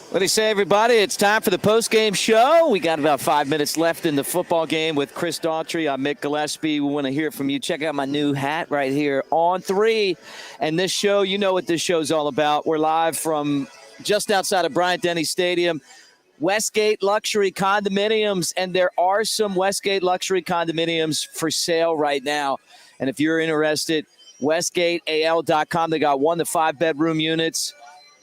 What do you say, everybody? It's time for the postgame show. We got about 5 minutes left in the football game with Chris Daughtry. I'm Mick Gillispie. We want to hear from you. Check out my new hat right here on 3. And this show, you know what this show's all about. We're live from just outside of Bryant-Denny Stadium, Westgate Luxury Condominiums. And there are some Westgate Luxury Condominiums for sale right now. And if you're interested, westgateal.com. They got 1 to 5 bedroom units.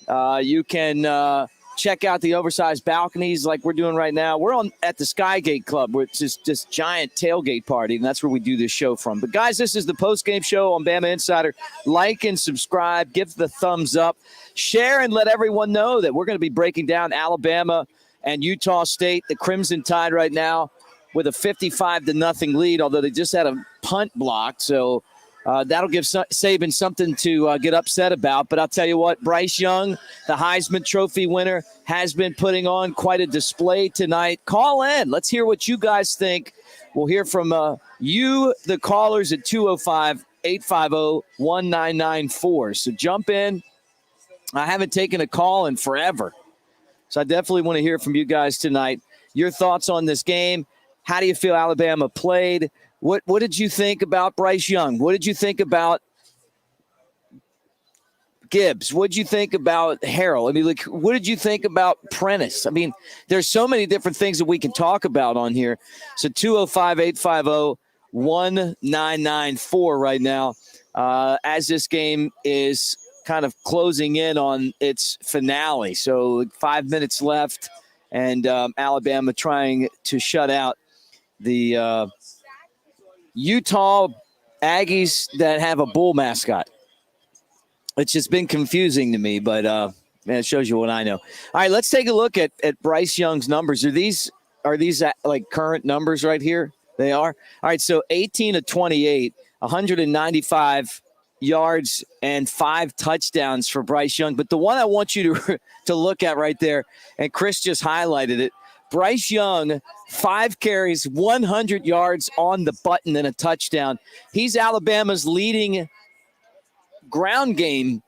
You can check out the oversized balconies like we're doing right now. We're at the Skygate Club, which is this giant tailgate party, and that's where we do this show from. But, guys, this is the postgame show on BamaInsider. Like and subscribe. Give the thumbs up. Share and let everyone know that we're going to be breaking down Alabama and Utah State, the Crimson Tide right now with a 55-0 lead, although they just had a punt blocked. So that'll give Saban something to get upset about. But I'll tell you what, Bryce Young, the Heisman Trophy winner, has been putting on quite a display tonight. Call in. Let's hear what you guys think. We'll hear from you, the callers, at 205-850-1994. So jump in. I haven't taken a call in forever. So I definitely want to hear from you guys tonight. Your thoughts on this game. How do you feel Alabama played? What did you think about Bryce Young? What did you think about Gibbs? What did you think about Harrell? I mean, like, what did you think about Prentice? I mean, there's so many different things that we can talk about on here. So 205-850-1994 right now, as this game is kind of closing in on its finale. So 5 minutes left, and Alabama trying to shut out the Utah Aggies that have a bull mascot. It's just been confusing to me, but man, it shows you what I know. All right, let's take a look at Bryce Young's numbers. Are these like current numbers right here? They are. All right, so 18 of 28, 195 yards and 5 touchdowns for Bryce Young. But the one I want you to look at right there, and Chris just highlighted it, Bryce Young, 5 carries, 100 yards on the button and a touchdown. He's Alabama's leading ground game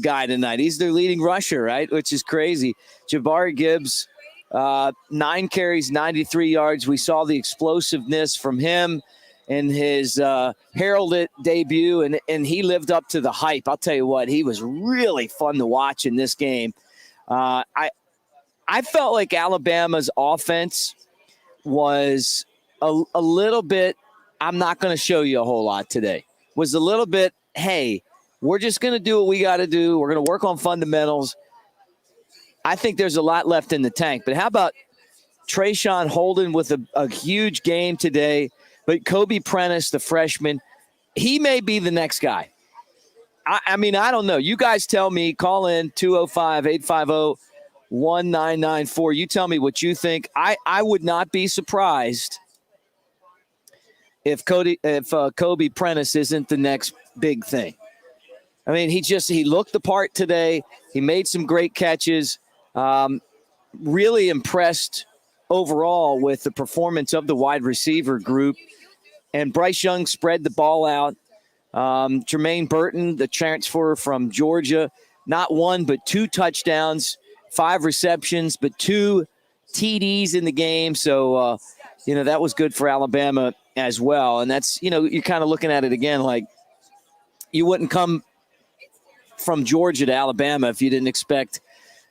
guy tonight. He's their leading rusher, right, which is crazy. Jabari Gibbs, 9 carries, 93 yards. We saw the explosiveness from him in his heralded debut, and he lived up to the hype. I'll tell you what, he was really fun to watch in this game. I felt like Alabama's offense was a little bit, I'm not going to show you a whole lot today, was a little bit, hey, we're just going to do what we got to do. We're going to work on fundamentals. I think there's a lot left in the tank. But how about Trayshawn Holden with a huge game today? But Kobe Prentice, the freshman, he may be the next guy. I mean, I don't know. You guys tell me. Call in 205-850-1994. You tell me what you think. I would not be surprised if Kobe Prentice isn't the next big thing. I mean, he looked the part today. He made some great catches. Really impressed overall with the performance of the wide receiver group. And Bryce Young spread the ball out. Jermaine Burton, the transfer from Georgia, not 1 but 2 touchdowns, 5 receptions, but 2 TDs in the game. So, that was good for Alabama as well. And that's, you're kind of looking at it again like you wouldn't come from Georgia to Alabama if you didn't expect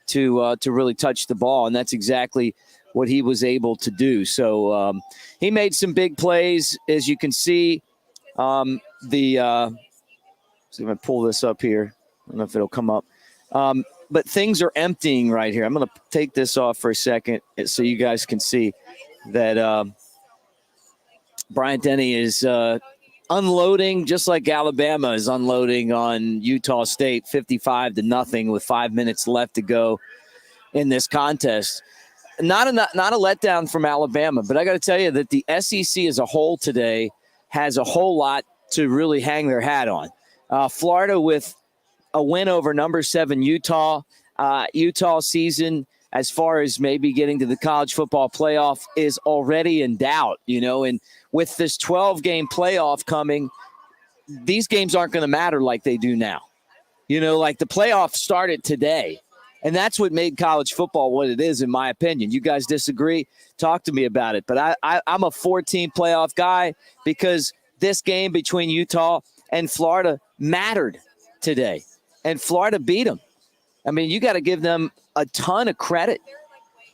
to really touch the ball. And that's exactly what he was able to do. So he made some big plays, as you can see. See if I pull this up here. I don't know if it'll come up. But things are emptying right here. I'm going to take this off for a second so you guys can see that Bryant-Denny is unloading, just like Alabama is unloading on Utah State, 55-0 with 5 minutes left to go in this contest. Not a letdown from Alabama, but I got to tell you that the SEC as a whole today has a whole lot to really hang their hat on. Florida with a win over number 7 Utah. Utah season, as far as maybe getting to the college football playoff, is already in doubt, and with this 12-game playoff coming, these games aren't going to matter like they do now. Like the playoff started today. And that's what made college football what it is, in my opinion. You guys disagree? Talk to me about it. But I'm a 14 playoff guy because this game between Utah and Florida mattered today. And Florida beat them. I mean, you got to give them a ton of credit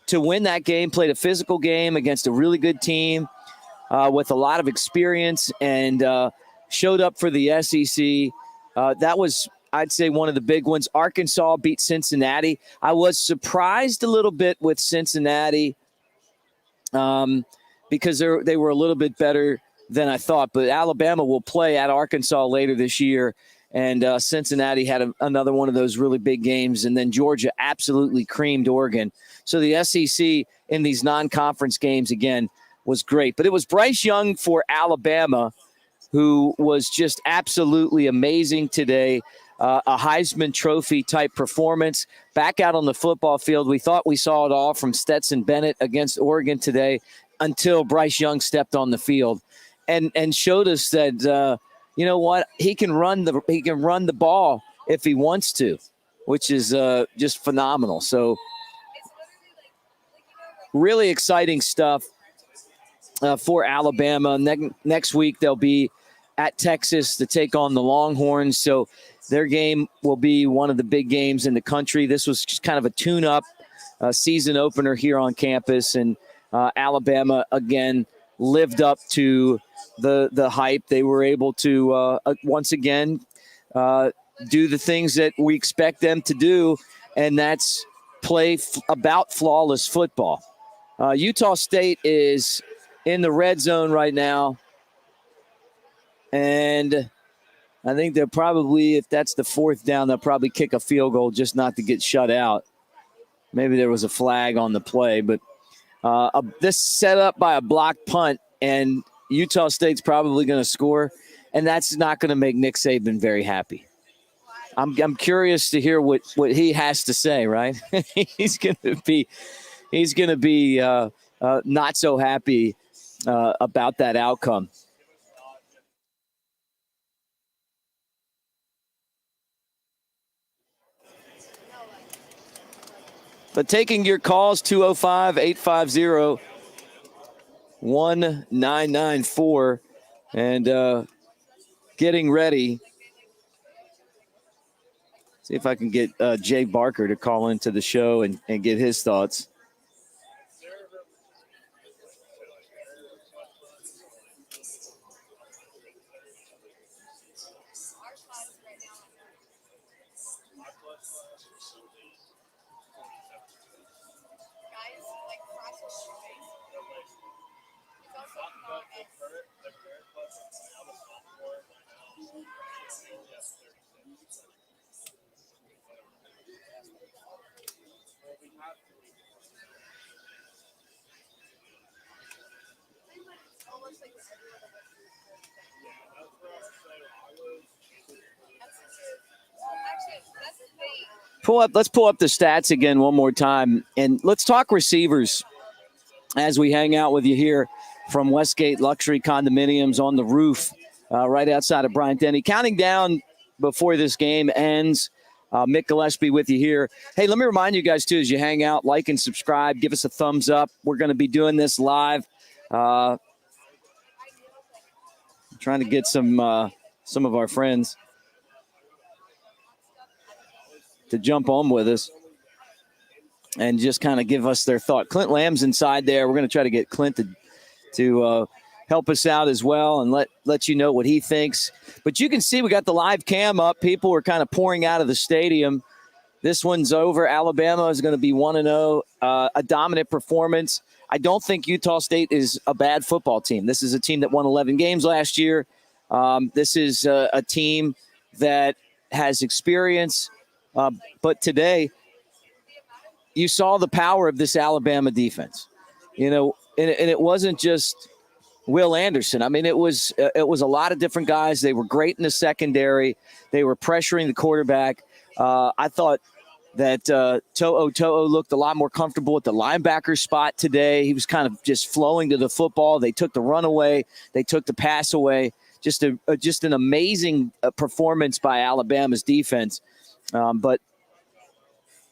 to win that game, played a physical game against a really good team with a lot of experience and showed up for the SEC. That was, I'd say, one of the big ones. Arkansas beat Cincinnati. I was surprised a little bit with Cincinnati because they were a little bit better than I thought. But Alabama will play at Arkansas later this year. And Cincinnati had another one of those really big games. And then Georgia absolutely creamed Oregon. So the SEC in these non-conference games, again, was great. But it was Bryce Young for Alabama who was just absolutely amazing today. A Heisman Trophy type performance. Back out on the football field, we thought we saw it all from Stetson Bennett against Oregon today until Bryce Young stepped on the field and showed us that you know what? He can run the ball if he wants to, which is just phenomenal. So really exciting stuff for Alabama. Next week they'll be at Texas to take on the Longhorns. So their game will be one of the big games in the country. This was just kind of a tune-up season opener here on campus, and Alabama again lived up to the hype. They were able to once again do the things that we expect them to do, and that's play about flawless football. Utah State is in the red zone right now, and I think they'll probably, if that's the fourth down, they'll probably kick a field goal just not to get shut out. Maybe there was a flag on the play, but this set up by a blocked punt, and Utah State's probably going to score, and that's not going to make Nick Saban very happy. I'm curious to hear what he has to say. Right, he's going to be not so happy about that outcome. But taking your calls, 205-850-1994, and getting ready. See if I can get Jay Barker to call into the show and get his thoughts. Let's pull up the stats again one more time, and let's talk receivers as we hang out with you here from Westgate Luxury Condominiums on the roof right outside of Bryant-Denny. Counting down before this game ends. Mick Gillispie with you here. Hey, let me remind you guys, too, as you hang out, like and subscribe. Give us a thumbs up. We're going to be doing this live. Trying to get some of our friends to jump on with us and just kind of give us their thought. Clint Lamb's inside there. We're going to try to get Clint to help us out as well and let you know what he thinks. But you can see we got the live cam up. People are kind of pouring out of the stadium. This one's over. Alabama is going to be 1-0, a dominant performance. I don't think Utah State is a bad football team. This is a team that won 11 games last year. This is a team that has experience. But today, you saw the power of this Alabama defense, and it wasn't just Will Anderson. I mean, it was a lot of different guys. They were great in the secondary. They were pressuring the quarterback. I thought that To'o looked a lot more comfortable at the linebacker spot today. He was kind of just flowing to the football. They took the run away. They took the pass away. Just an amazing performance by Alabama's defense. But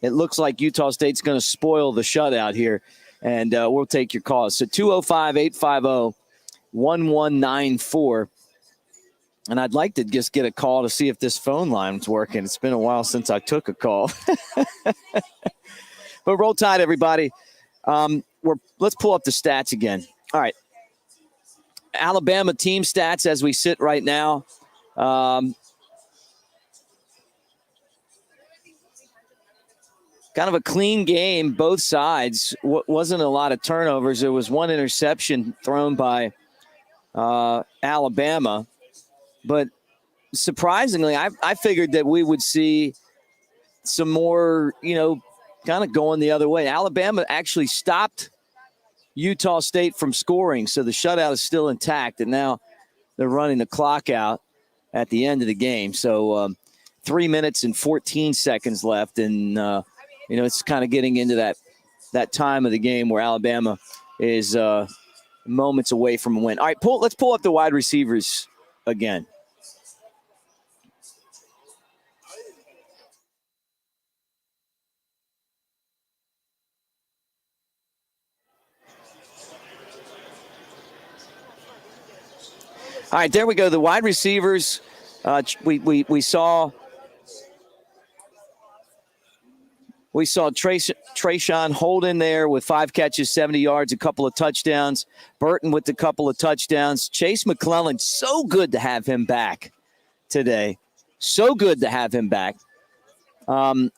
it looks like Utah State's going to spoil the shutout here, and we'll take your calls. So 205-850-1194. And I'd like to just get a call to see if this phone line's working. It's been a while since I took a call. But roll tide, everybody. Let's pull up the stats again. All right. Alabama team stats as we sit right now. Kind of a clean game, both sides. Wasn't a lot of turnovers. There was one interception thrown by Alabama. But surprisingly, I figured that we would see some more, kind of going the other way. Alabama actually stopped Utah State from scoring, so the shutout is still intact, and now they're running the clock out at the end of the game. So 3 minutes and 14 seconds left, and, it's kind of getting into that time of the game where Alabama is moments away from a win. All right, let's pull up the wide receivers again. All right, there we go. The wide receivers, we saw Trayshawn Holden there with 5 catches, 70 yards, a couple of touchdowns. Burton with a couple of touchdowns. Chase McClellan, so good to have him back today. So good to have him back. And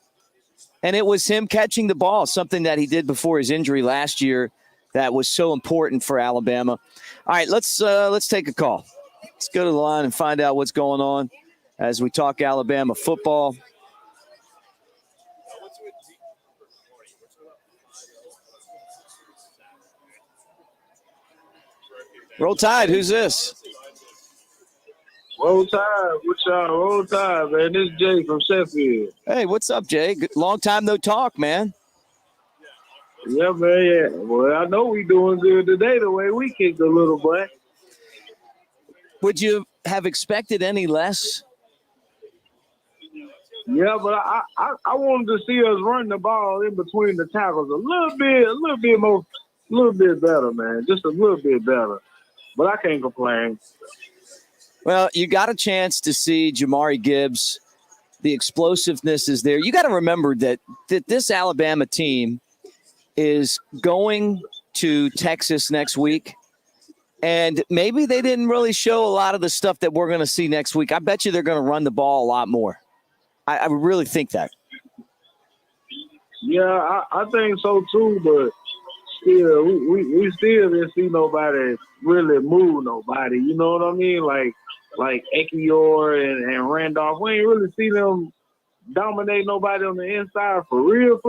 it was him catching the ball, something that he did before his injury last year that was so important for Alabama. All right, let's take a call. Let's go to the line and find out what's going on as we talk Alabama football. Roll Tide, who's this? Roll Tide, what's y'all? Roll Tide, man. This is Jay from Sheffield. Hey, what's up, Jay? Long time no talk, man. Yeah, man, yeah. Well, I know we doing good today the way we kicked a little boy. Would you have expected any less? Yeah, but I wanted to see us run the ball in between the tackles a little bit better, man. Just a little bit better. But I can't complain. Well, you got a chance to see Jamari Gibbs. The explosiveness is there. You got to remember that this Alabama team is going to Texas next week. And maybe they didn't really show a lot of the stuff that we're going to see next week. I bet you they're going to run the ball a lot more. I really think that. Yeah, I think so too, but still, we still didn't see nobody really move nobody. You know what I mean? Like Ekiyor and Randolph. We ain't really see them dominate nobody on the inside for real,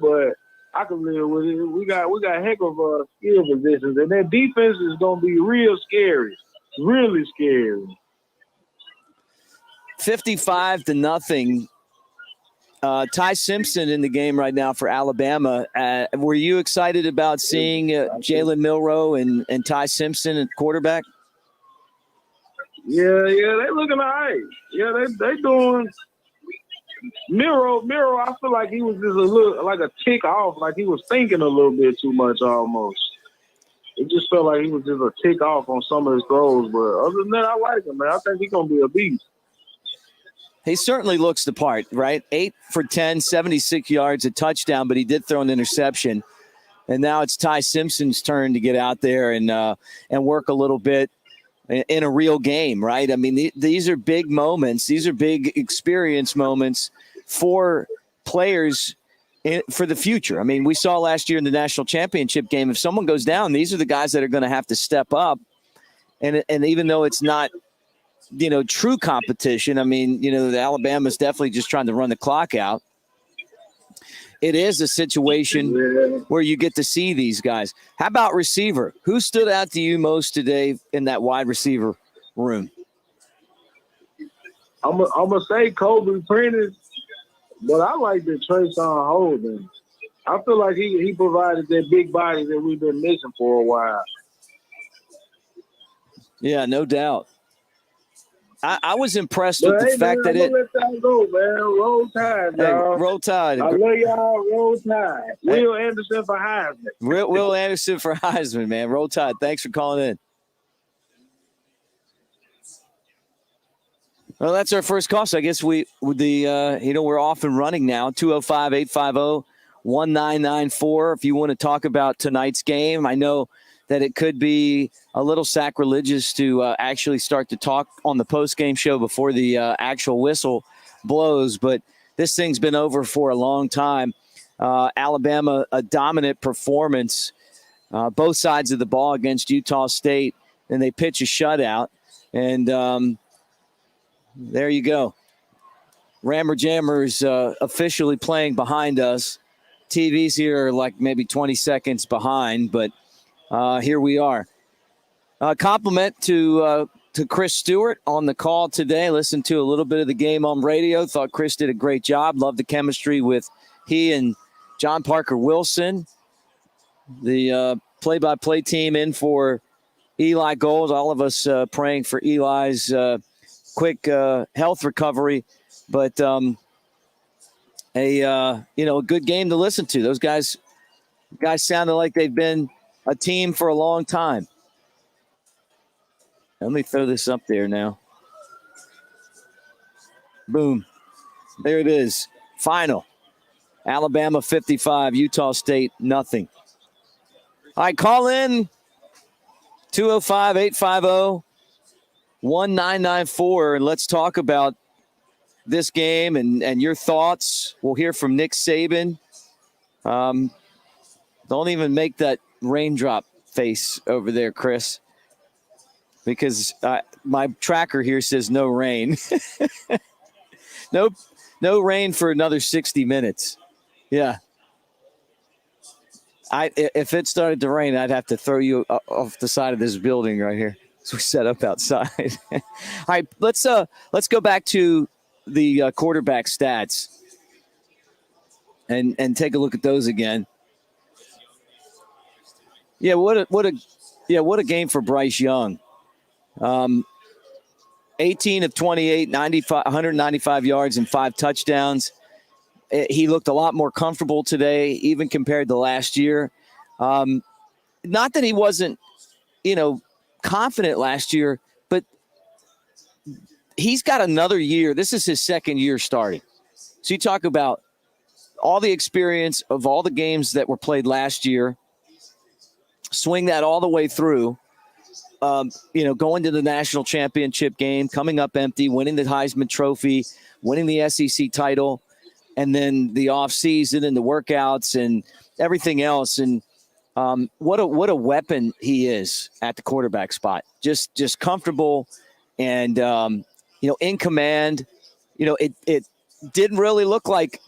but I can live with it. We got heck of skill positions, and their defense is gonna be real scary, really scary. 55-0. Ty Simpson in the game right now for Alabama. Were you excited about seeing Jalen Milroe and Ty Simpson at quarterback? Yeah, they looking all right. Yeah, they doing. Miro, I feel like he was just a little like a tick off, like he was thinking a little bit too much almost. It just felt like he was just a tick off on some of his throws, but other than that, I like him, man. I think he's gonna be a beast. He certainly looks the part, right? 8 for 10, 76 yards, a touchdown, but he did throw an interception. And now it's Ty Simpson's turn to get out there and work a little bit in a real game, right? I mean, these are big moments. These are big experience moments for players for the future. I mean, we saw last year in the national championship game, if someone goes down, these are the guys that are going to have to step up. And even though it's not, true competition, I mean, the Alabama's definitely just trying to run the clock out. It is a situation where you get to see these guys. How about receiver? Who stood out to you most today in that wide receiver room? I'm gonna say Kobe Prentice, but I like the Trayshawn Holden. I feel like he provided that big body that we've been missing for a while. Yeah, no doubt. I was impressed But with the hey, fact man, that I'm gonna let y'all go, man. Roll Tide, hey, y'all. Roll Tide. I love y'all. Roll Tide. Hey. Will Anderson for Heisman. Will Anderson for Heisman, man. Roll Tide. Thanks for calling in. Well, that's our first call. So I guess we're off and running now. 205-850-1994. If you want to talk about tonight's game, I know that it could be a little sacrilegious to actually start to talk on the post-game show before the actual whistle blows, but this thing's been over for a long time. Alabama, a dominant performance, both sides of the ball against Utah State, and they pitch a shutout, and there you go. Rammer Jammer's officially playing behind us. TVs here are like maybe 20 seconds behind, but here we are. Compliment to Chris Stewart on the call today. Listened to a little bit of the game on radio. Thought Chris did a great job. Loved the chemistry with he and John Parker Wilson. The play-by-play team in for Eli Gold. All of us praying for Eli's quick health recovery, but a good game to listen to. Those guys sounded like they've been a team for a long time. Let me throw this up there now. Boom. There it is. Final. Alabama 55, Utah State nothing. All right, call in 205-850-1994 and let's talk about this game and your thoughts. We'll hear from Nick Saban. Don't even make that raindrop face over there, Chris, because my tracker here says no rain. No rain for another 60 minutes. Yeah. If it started to rain, I'd have to throw you off the side of this building right here. So we set up outside. All right, let's go back to the quarterback stats and take a look at those again. Yeah, what a game for Bryce Young. 18 of 28, 195 yards and 5 touchdowns. He looked a lot more comfortable today, even compared to last year. Not that he wasn't, confident last year, but he's got another year. This is his second year starting. So you talk about all the experience of all the games that were played last year, swing that all the way through, going to the national championship game, coming up empty, winning the Heisman Trophy, winning the SEC title, and then the offseason and the workouts and everything else. And what a weapon he is at the quarterback spot. Just comfortable and, in command. It didn't really look like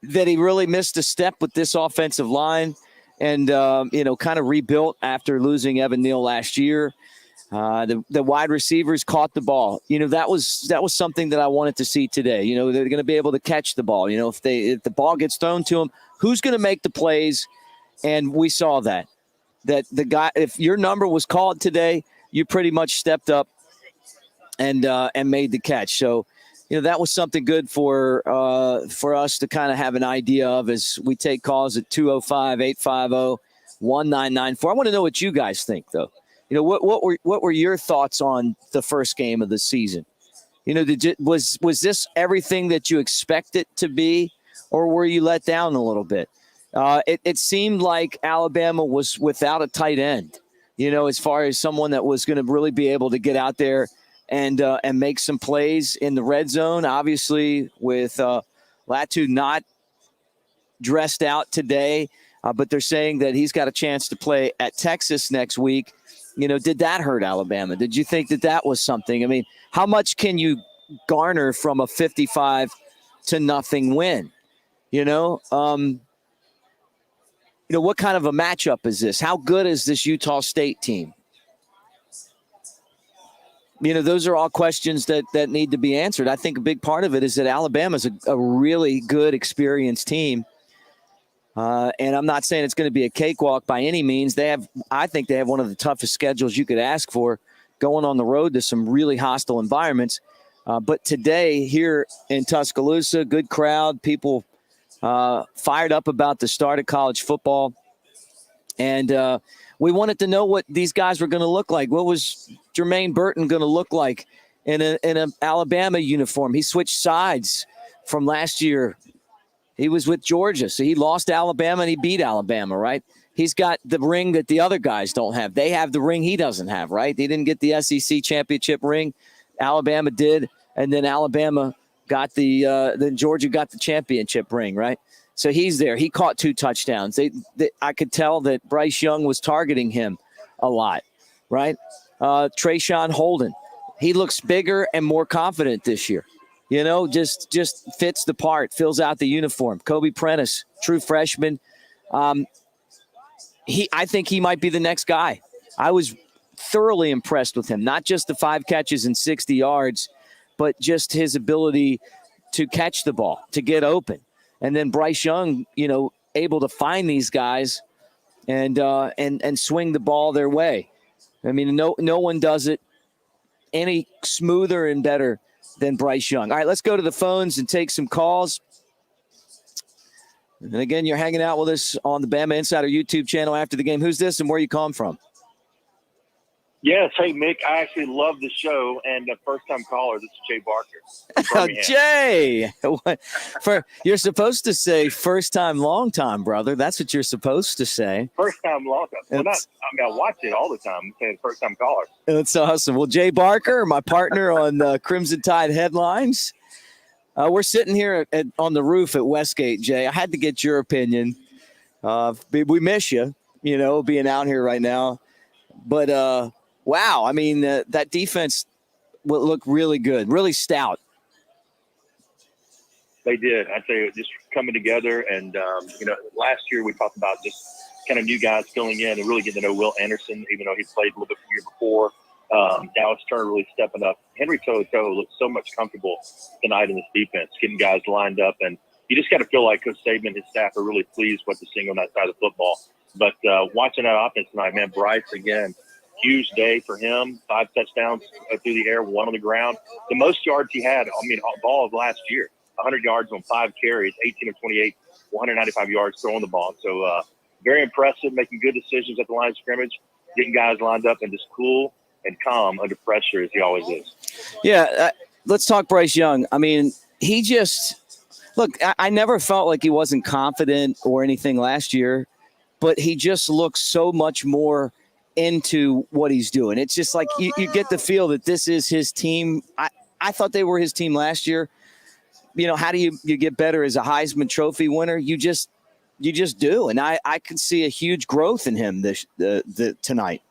that he really missed a step with this offensive line and, kind of rebuilt after losing Evan Neal last year. The wide receivers caught the ball. That was something that I wanted to see today. They're going to be able to catch the ball. If the ball gets thrown to them, who's going to make the plays? And we saw that the guy, if your number was called today, you pretty much stepped up and made the catch. So, that was something good for us to kind of have an idea of as we take calls at 205-850-1994. I want to know what you guys think, though. What were your thoughts on the first game of the season? Was this everything that you expected to be, or were you let down a little bit? It seemed like Alabama was without a tight end, as far as someone that was going to really be able to get out there and make some plays in the red zone. Obviously, with Latu not dressed out today, but they're saying that he's got a chance to play at Texas next week. Did that hurt Alabama? Did you think that was something? I mean, how much can you garner from a 55-0 win? What kind of a matchup is this? How good is this Utah State team? Those are all questions that need to be answered. I think a big part of it is that Alabama's a really good, experienced team. And I'm not saying it's going to be a cakewalk by any means. I think they have one of the toughest schedules you could ask for. going on the road to some really hostile environments. But today here in Tuscaloosa, good crowd, people fired up about the start of college football. And we wanted to know what these guys were going to look like. What was Jermaine Burton going to look like in an Alabama uniform? He switched sides from last year. He was with Georgia, so he lost Alabama and he beat Alabama, right? He's got the ring that the other guys don't have. They have the ring he doesn't have, right? They didn't get the SEC championship ring. Alabama did, and then Alabama got then Georgia got the championship ring, right? So he's there. He caught 2 touchdowns. I could tell that Bryce Young was targeting him a lot, right? Trayshawn Holden, he looks bigger and more confident this year. You know, just fits the part, fills out the uniform. Kobe Prentice, true freshman. I think he might be the next guy. I was thoroughly impressed with him, not just the 5 catches and 60 yards, but just his ability to catch the ball, to get open. And then Bryce Young, you know, able to find these guys and swing the ball their way. I mean, no one does it any smoother and better than Bryce Young. All right, let's go to the phones and take some calls. And again, you're hanging out with us on the Bama Insider YouTube channel after the game. Who's this and where you come from? Yes. Hey, Mick, I actually love the show, and first-time caller, this is Jay Barker. Jay! You're supposed to say first-time, long-time, brother. That's what you're supposed to say. First-time, long-time. Well, I watch it all the time. I'm saying first-time caller. That's awesome. Well, Jay Barker, my partner on Crimson Tide Headlines. We're sitting here on the roof at Westgate, Jay. I had to get your opinion. We miss you, you know, being out here right now. But, wow, I mean, that defense will look really good, really stout. They did. I'd say just coming together. And, you know, last year we talked about just kind of new guys filling in and really getting to know Will Anderson, even though he played a little bit the year before. Dallas Turner really stepping up. Henry To'oTo'o looks so much comfortable tonight in this defense, getting guys lined up. And you just got to feel like Coach Saban and his staff are really pleased what they're seeing on that side of the football. But watching that offense tonight, man, Bryce, again, huge day for him. 5 touchdowns through the air, 1 on the ground. The most yards he had, all of last year. 100 yards on 5 carries, 18 of 28, 195 yards throwing the ball. So very impressive, making good decisions at the line of scrimmage, getting guys lined up and just cool and calm under pressure as he always is. Yeah, let's talk Bryce Young. I mean, he just – look, I never felt like he wasn't confident or anything last year, but he just looks so much more into what he's doing. It's just like you get the feel that this is his team. I thought they were his team last year. You know, how do you get better as a Heisman Trophy winner? You just do. And I could see a huge growth in him tonight.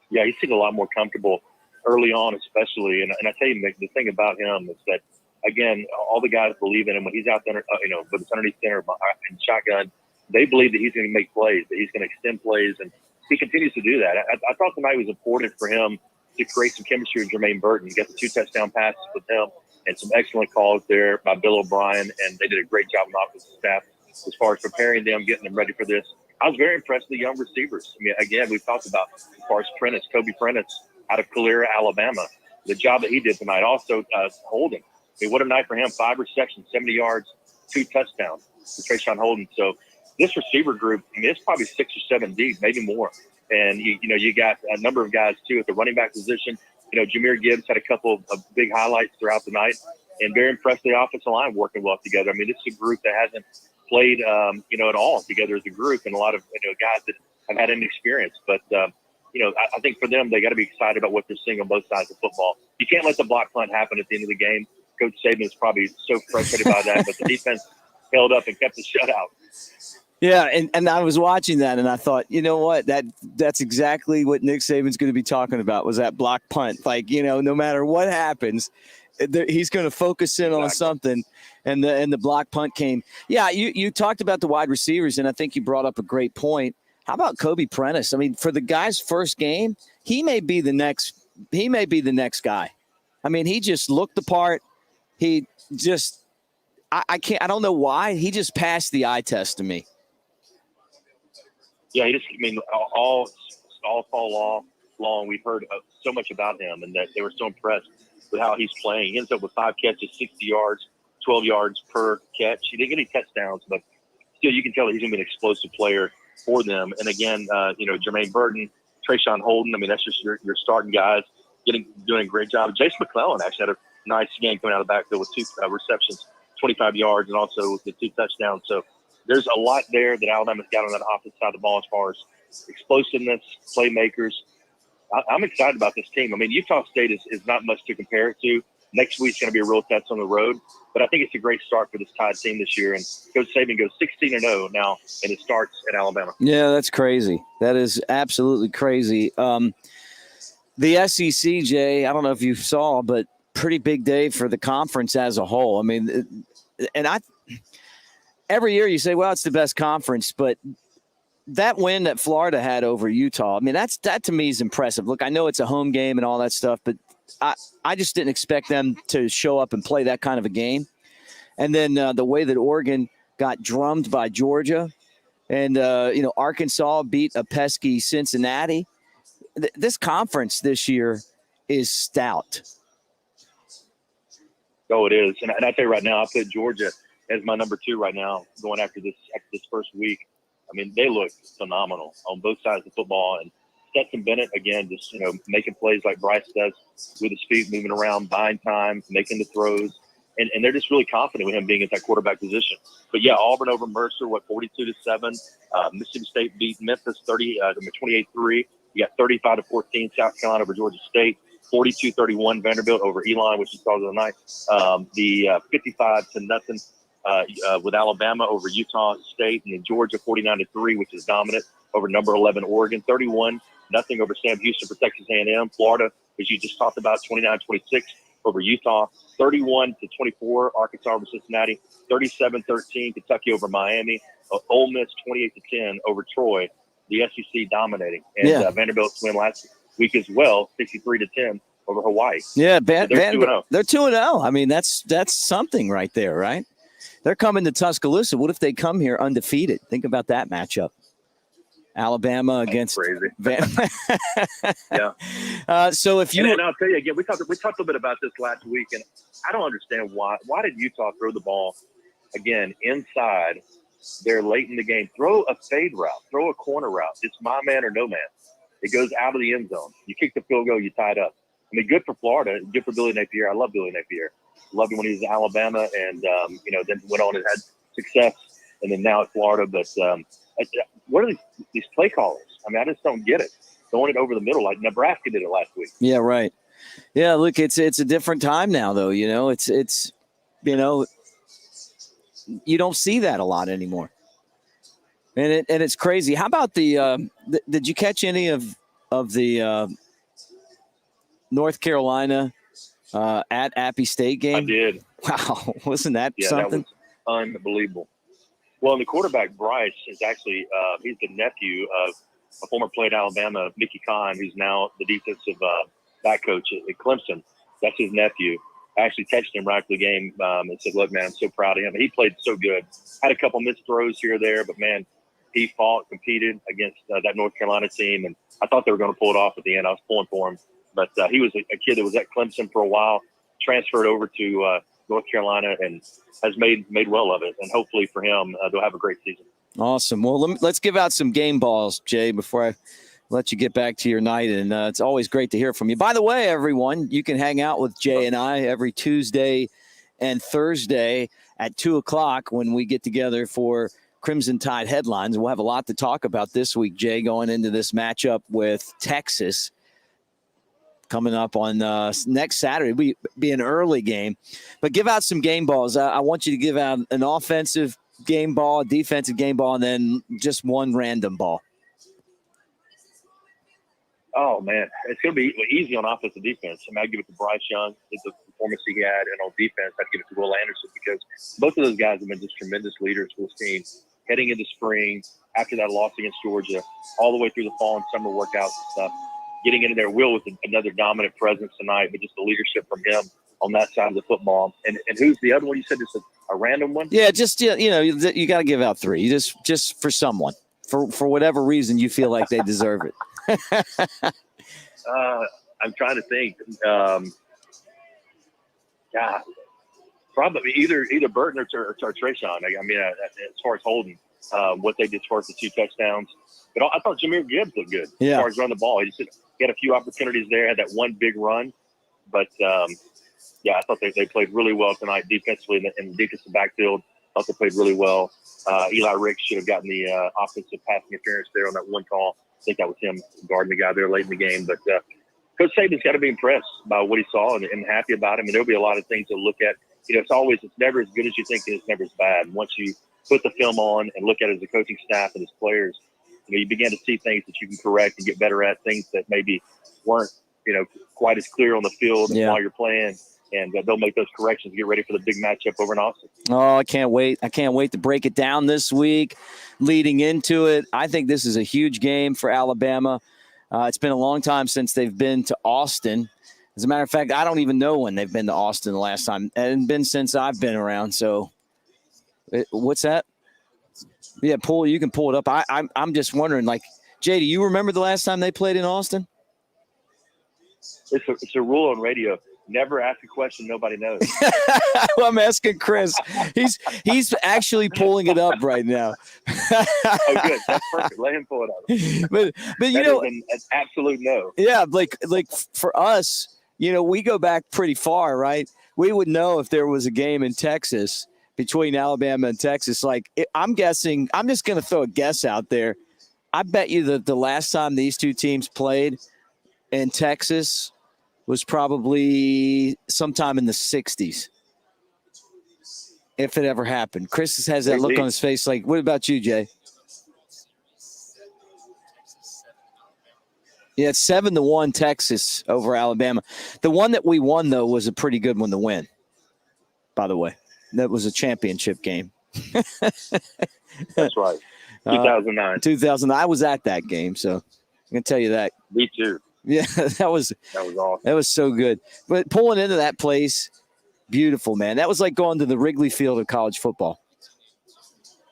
Yeah, he seemed a lot more comfortable early on, especially. And I tell you, Mick, the thing about him is that, again, all the guys believe in him when he's out there, with his underneath center and shotgun. They believe that he's going to make plays, that he's going to extend plays, and he continues to do that. I thought tonight was important for him to create some chemistry with Jermaine Burton. He got the 2 touchdown passes with him and some excellent calls there by Bill O'Brien, and they did a great job on the offensive staff as far as preparing them, getting them ready for this. I was very impressed with the young receivers. I mean, again, we've talked about as far as Kobe Prentice out of Calera, Alabama, the job that he did tonight. Also, Holden. I mean, what a night for him. 5 receptions, 70 yards, 2 touchdowns for Trayshawn Holden. So this receiver group, I mean, it's probably 6 or 7 deep, maybe more. And, you got a number of guys, too, at the running back position. You know, Jahmyr Gibbs had a couple of big highlights throughout the night, and very impressed with the offensive line working well together. I mean, this is a group that hasn't played, at all together as a group, and a lot of, guys that have had inexperience. But, I think for them, they got to be excited about what they're seeing on both sides of football. You can't let the block punt happen at the end of the game. Coach Saban is probably so frustrated by that, but the defense held up and kept the shutout. Yeah, and I was watching that, and I thought, you know what, that's exactly what Nick Saban's going to be talking about, was that block punt. Like, no matter what happens, he's going to focus in on something, and the block punt came. Yeah, you talked about the wide receivers, and I think you brought up a great point. How about Kobe Prentice? I mean, for the guy's first game, he may be the next guy. I mean, he just looked the part. He just I don't know why. He just passed the eye test to me. Yeah, all fall off. long, we've heard so much about him and that they were so impressed with how he's playing. He ends up with 5 catches, 60 yards, 12 yards per catch. He didn't get any touchdowns, but still you can tell that he's going to be an explosive player for them. And again, Jermaine Burton, Trayshawn Holden, I mean, that's just your starting guys doing a great job. Jason McClellan actually had a nice game coming out of the backfield with 2 receptions, 25 yards, and also the 2 touchdowns. So there's a lot there that Alabama's got on that offensive side of the ball as far as explosiveness, playmakers. I'm excited about this team. I mean, Utah State is not much to compare it to. Next week's going to be a real test on the road, but I think it's a great start for this Tide team this year. And Coach Saban goes 16-0 now, and it starts at Alabama. Yeah, that's crazy. That is absolutely crazy. The SEC, Jay, I don't know if you saw, but pretty big day for the conference as a whole. I mean, every year you say, well, it's the best conference, but that win that Florida had over Utah, I mean, that to me is impressive. Look, I know it's a home game and all that stuff, but I just didn't expect them to show up and play that kind of a game. And then the way that Oregon got drummed by Georgia and, Arkansas beat a pesky Cincinnati. This conference this year is stout. Oh, it is. And I tell you right now, I put Georgia as my number 2 right now going after this first week. I mean, they look phenomenal on both sides of the football. And Stetson Bennett, again, just, making plays like Bryce does with his feet, moving around, buying time, making the throws. And they're just really confident with him being at that quarterback position. But, yeah, Auburn over Mercer, 42-7. Mississippi State beat Memphis 28-3. You got 35-14 South Carolina over Georgia State. 42-31 Vanderbilt over Elon, which you saw the other night. The 55-0 with Alabama over Utah State, and then Georgia 49-3, which is dominant over number 11 Oregon. 31-0 over Sam Houston for Texas A&M. Florida, as you just talked about, 29-26 over Utah. 31-24 Arkansas over Cincinnati. 37-13 Kentucky over Miami. Ole Miss 28-10 over Troy. The SEC dominating, and Vanderbilt's win last week as well, 63-10 over Hawaii. Yeah, they're 2-0. They're 2-0. I mean, that's something right there, right? They're coming to Tuscaloosa. What if they come here undefeated? Think about that matchup. Alabama against crazy. So if you and I'll tell you again, we talked a little bit about this last week, and I don't understand why. Why did Utah throw the ball again inside? They're late in the game. Throw a fade route. Throw a corner route. It's my man or no man. It goes out of the end zone. You kick the field goal, you tie it up. I mean, good for Florida. Good for Billy Napier. I love Billy Napier. Loved him when he was at Alabama and, then went on and had success. And then now at Florida. But what are these play callers? I mean, I just don't get it. Throwing it over the middle like Nebraska did it last week. Yeah, right. Yeah, look, it's a different time now, though. You don't see that a lot anymore, and it's crazy. How about the? Did you catch any of the North Carolina at Appy State game? I did. Wow, wasn't that something? That was unbelievable. Well, and the quarterback Bryce is actually he's the nephew of a former player at Alabama, Mickey Kahn, who's now the defensive back coach at Clemson. That's his nephew. I actually texted him right after the game and said, look, man, I'm so proud of him. He played so good. Had a couple missed throws here or there, but, man, he fought, competed against that North Carolina team, and I thought they were going to pull it off at the end. I was pulling for him. But he was a kid that was at Clemson for a while, transferred over to North Carolina, and has made well of it. And hopefully for him, they'll have a great season. Awesome. Well, let's give out some game balls, Jay, before I let you get back to your night. And it's always great to hear from you. By the way, everyone, you can hang out with Jay and I every Tuesday and Thursday at 2:00 when we get together for Crimson Tide Headlines. We'll have a lot to talk about this week, Jay, going into this matchup with Texas coming up on next Saturday. Be an early game. But give out some game balls. I want you to give out an offensive game ball, a defensive game ball, and then just one random ball. Oh, man, it's going to be easy on offensive defense. I mean, I'd give it to Bryce Young, the performance he had, and on defense, I'd give it to Will Anderson because both of those guys have been just tremendous leaders for this team heading into spring, after that loss against Georgia, all the way through the fall and summer workouts and stuff. Getting into there, Will with another dominant presence tonight, but just the leadership from him on that side of the football. And who's the other one? You said just a random one? Yeah, just, you got to give out three. You just for someone, for whatever reason you feel like they deserve it. I'm trying to think. Yeah, probably either Burton or Trayshawn. I mean, as far as holding, what they did as far as the 2 touchdowns. But I thought Jahmyr Gibbs looked good as far as running the ball. He had a few opportunities there, had that one big run. But, I thought they played really well tonight defensively in the defensive backfield. I thought they played really well. Eli Ricks should have gotten the offensive pass interference there on that one call. I think that was him guarding the guy there late in the game. But Coach Saban's got to be impressed by what he saw and happy about him. And there'll be a lot of things to look at. It's never as good as you think, and it's never as bad. Once you put the film on and look at it as a coaching staff and as players, you begin to see things that you can correct and get better at, things that maybe weren't, quite as clear on the field while you're playing. And they'll make those corrections, get ready for the big matchup over in Austin. Oh, I can't wait. I can't wait to break it down this week leading into it. I think this is a huge game for Alabama. It's been a long time since they've been to Austin. As a matter of fact, I don't even know when they've been to Austin the last time. It hasn't been since I've been around. So what's that? Yeah, you can pull it up. I'm just wondering, like, Jay, do you remember the last time they played in Austin? It's a rule on radio. Never ask a question nobody knows. Well, I'm asking Chris. He's actually pulling it up right now. Oh, good. That's perfect. Let him pull it up. But that is an absolute no. Yeah, like for us, we go back pretty far, right? We would know if there was a game in Texas between Alabama and Texas. I'm guessing. I'm just going to throw a guess out there. I bet you that the last time these two teams played in Texas was probably sometime in the 60s, if it ever happened. Chris has that look on his face like, what about you, Jay? Yeah, it's 7-1 Texas over Alabama. The one that we won, though, was a pretty good one to win, by the way. That was a championship game. That's right. 2009. 2000. I was at that game, so I can tell you that. Me too. Yeah, that was awesome. That was so good. But pulling into that place, beautiful, man. That was like going to the Wrigley Field of college football.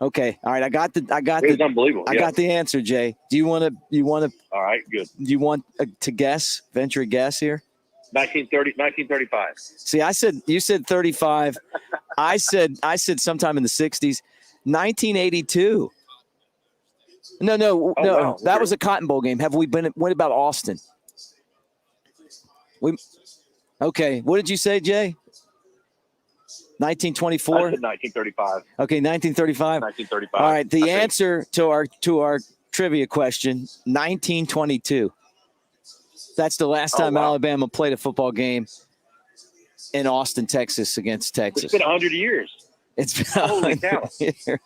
Okay, all right. I got unbelievable. I got the answer, Jay. Do you want to? All right, good. Do you want to guess? Venture a guess here. 1935. See, you said 35. I said sometime in the 60s. 1982. No. Wow. That was a Cotton Bowl game. Have we been? What about Austin? Okay. What did you say, Jay? 1924. I said 1935. Okay, 1935. 1935. All right. The answer to our trivia question: 1922. That's the last time Alabama played a football game in Austin, Texas, against Texas. It's been 100 years. It's been 100 years.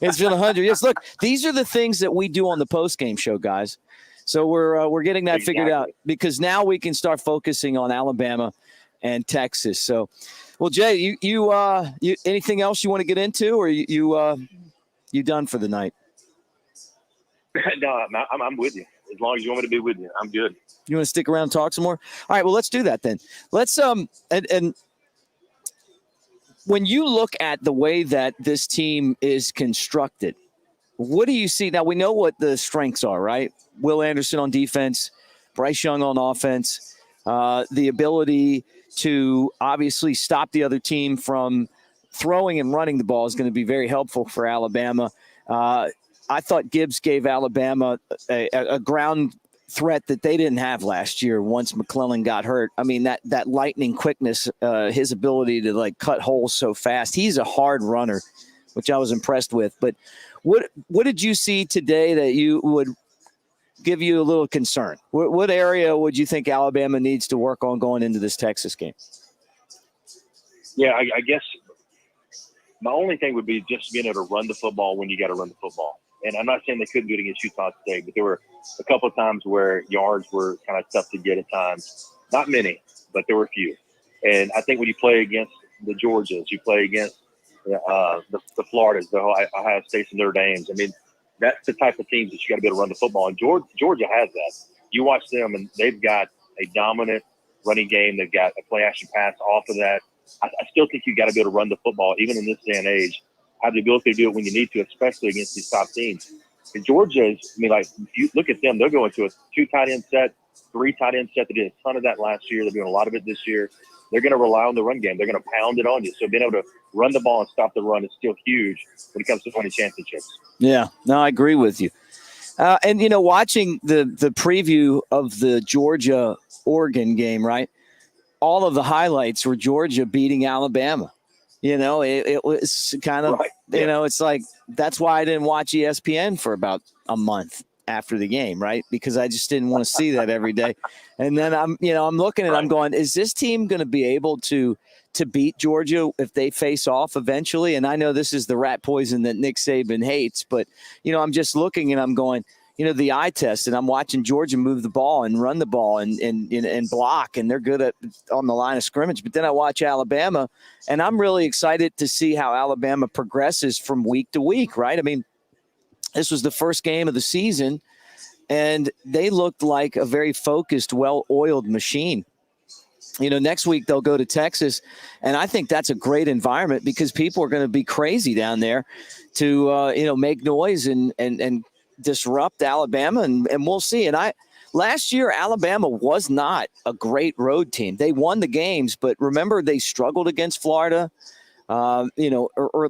It's been 100 years. Look, these are the things that we do on the postgame show, guys. So we're getting that figured out, because now we can start focusing on Alabama and Texas. So, well, Jay, you anything else you want to get into, or you done for the night? No, I'm with you. As long as you want me to be with you, I'm good. You want to stick around and talk some more? All right, well, let's do that then. Let's and when you look at the way that this team is constructed, what do you see? Now, we know what the strengths are, right? Will Anderson on defense, Bryce Young on offense, the ability to obviously stop the other team from throwing and running the ball is going to be very helpful for Alabama. I thought Gibbs gave Alabama a ground threat that they didn't have last year once McClellan got hurt. I mean, that lightning quickness, his ability to cut holes so fast. He's a hard runner, which I was impressed with. But what did you see today that you would give you a little concern? What area would you think Alabama needs to work on going into this Texas game? Yeah, I guess my only thing would be just being able to run the football when you got to run the football. And I'm not saying they couldn't do it against Utah today, but there were a couple of times where yards were kind of tough to get at times. Not many, but there were a few. And I think when you play against the Georgias, you play against the Floridas, the Ohio States and Notre Dames. I mean, that's the type of teams that you got to be able to run the football. And Georgia has that. You watch them, and they've got a dominant running game. They've got a play-action pass off of that. I still think you got to be able to run the football, even in this day and age. Have the ability to do it when you need to, especially against these top teams. And Georgia is, if you look at them, they're going to a 2 tight end set. 3 tight end set. They did a ton of that last year. They're doing a lot of it this year. They're going to rely on the run game. They're going to pound it on you. So being able to run the ball and stop the run is still huge when it comes to winning championships. Yeah, no, I agree with you. And, watching the preview of the Georgia-Oregon game, right, all of the highlights were Georgia beating Alabama. It was kind of, right. Yeah. It's like that's why I didn't watch ESPN for about a month after the game, right? Because I just didn't want to see that every day. And then I'm looking at it, I'm going, is this team going to be able to beat Georgia if they face off eventually? And I know this is the rat poison that Nick Saban hates, but, I'm just looking and I'm going, the eye test, and I'm watching Georgia move the ball and run the ball and block, and they're good on the line of scrimmage. But then I watch Alabama, and I'm really excited to see how Alabama progresses from week to week, right? I mean, this was the first game of the season, and they looked like a very focused, well-oiled machine. Next week they'll go to Texas, and I think that's a great environment because people are going to be crazy down there to, make noise and disrupt Alabama, and we'll see. And last year, Alabama was not a great road team. They won the games, but remember they struggled against Florida, or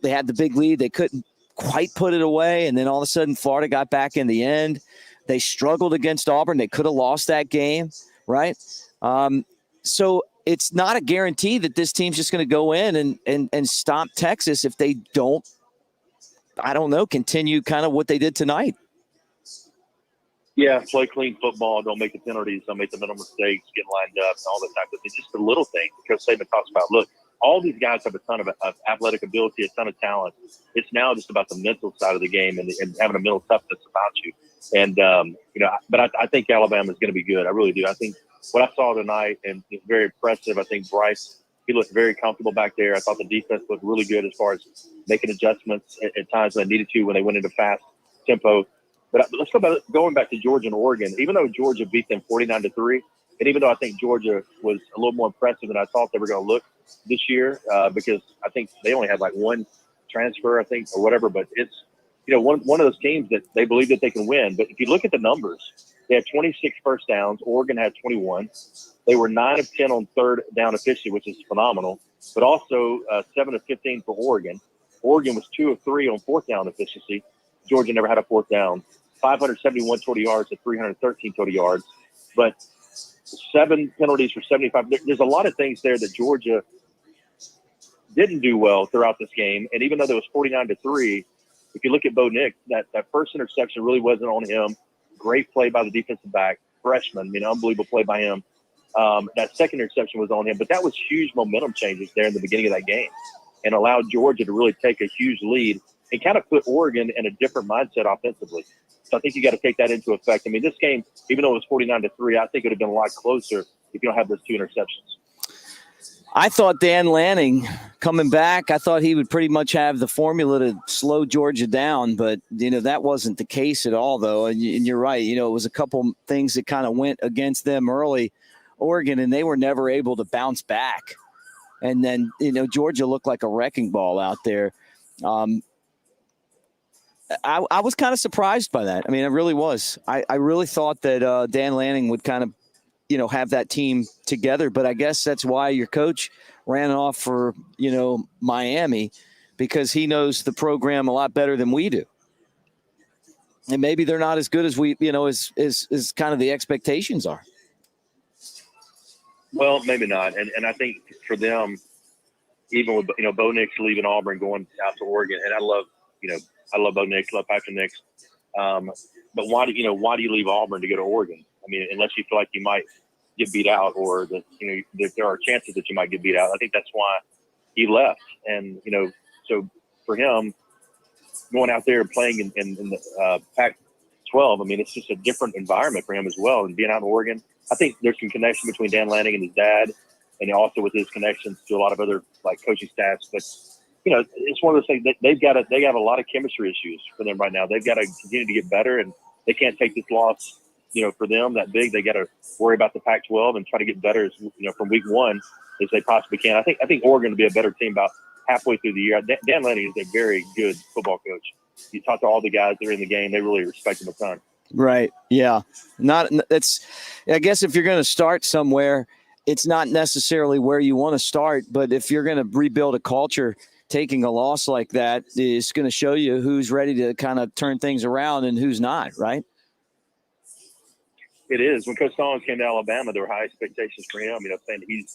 they had the big lead. They couldn't quite put it away, and then all of a sudden Florida got back in the end. They struggled against Auburn. They could have lost that game, right? So it's not a guarantee that this team's just going to go in and stop Texas if they don't, continue kind of what they did tonight. Yeah, play clean football. Don't make the penalties. Don't make the mental mistakes. Get lined up and all that type of thing. Just the little things. Because Saban talks about, look, all these guys have a ton of athletic ability, a ton of talent. It's now just about the mental side of the game and having a mental toughness about you. And, but I think Alabama is going to be good. I really do. I think what I saw tonight, and it's very impressive. I think Bryce, he looked very comfortable back there. I thought the defense looked really good as far as making adjustments at times when they needed to, when they went into fast tempo. But let's go going back to Georgia and Oregon. Even though Georgia beat them 49-3, and even though I think Georgia was a little more impressive than I thought they were going to look this year, because I think they only had like one transfer, I think, or whatever. But it's, one of those teams that they believe that they can win. But if you look at the numbers, they had 26 first downs. Oregon had 21. They were 9 of 10 on third down efficiency, which is phenomenal. But also 7 of 15 for Oregon. Oregon was 2 of 3 on fourth down efficiency. Georgia never had a fourth down. 571 total yards to 313 total yards, but 7 penalties for 75. There's a lot of things there that Georgia didn't do well throughout this game. And even though there was 49-3, if you look at Bo Nix, that first interception really wasn't on him. Great play by the defensive back, freshman, unbelievable play by him. That second interception was on him, but that was huge momentum changes there in the beginning of that game and allowed Georgia to really take a huge lead and kind of put Oregon in a different mindset offensively. So I think you got to take that into effect. I mean, this game, even though it was 49-3, I think it would have been a lot closer if you don't have those 2 interceptions. I thought Dan Lanning coming back, I thought he would pretty much have the formula to slow Georgia down, but, that wasn't the case at all, though. And you're right. It was a couple things that kind of went against them early, Oregon, and they were never able to bounce back. And then, Georgia looked like a wrecking ball out there. I was kind of surprised by that. I mean, I really was. I really thought that Dan Lanning would kind of, have that team together. But I guess that's why your coach ran off for, Miami, because he knows the program a lot better than we do. And maybe they're not as good as we, as kind of the expectations are. Well, maybe not. And I think for them, even with, Bo Nix leaving Auburn, going out to Oregon, and I love Bo Nix, love Patrick Nix. But why do you leave Auburn to go to Oregon? I mean, unless you feel like you might get beat out, or that there are chances that you might get beat out. I think that's why he left. And so for him, going out there and playing in the Pac-12, I mean, it's just a different environment for him as well. And being out in Oregon, I think there's some connection between Dan Lanning and his dad, and also with his connections to a lot of other coaching staffs. But it's one of those things that they have a lot of chemistry issues for them right now. They've got to continue to get better, and they can't take this loss, for them that big. They got to worry about the Pac-12 and try to get better, from week one as they possibly can. I think Oregon will be a better team about halfway through the year. Dan Lanning is a very good football coach. You talk to all the guys that are in the game; they really respect him a ton. Right. Yeah. I guess if you're going to start somewhere, it's not necessarily where you want to start, but if you're going to rebuild a culture, taking a loss like that is going to show you who's ready to kind of turn things around and who's not, right? It is. When Coach Stallings came to Alabama, there were high expectations for him, saying he's,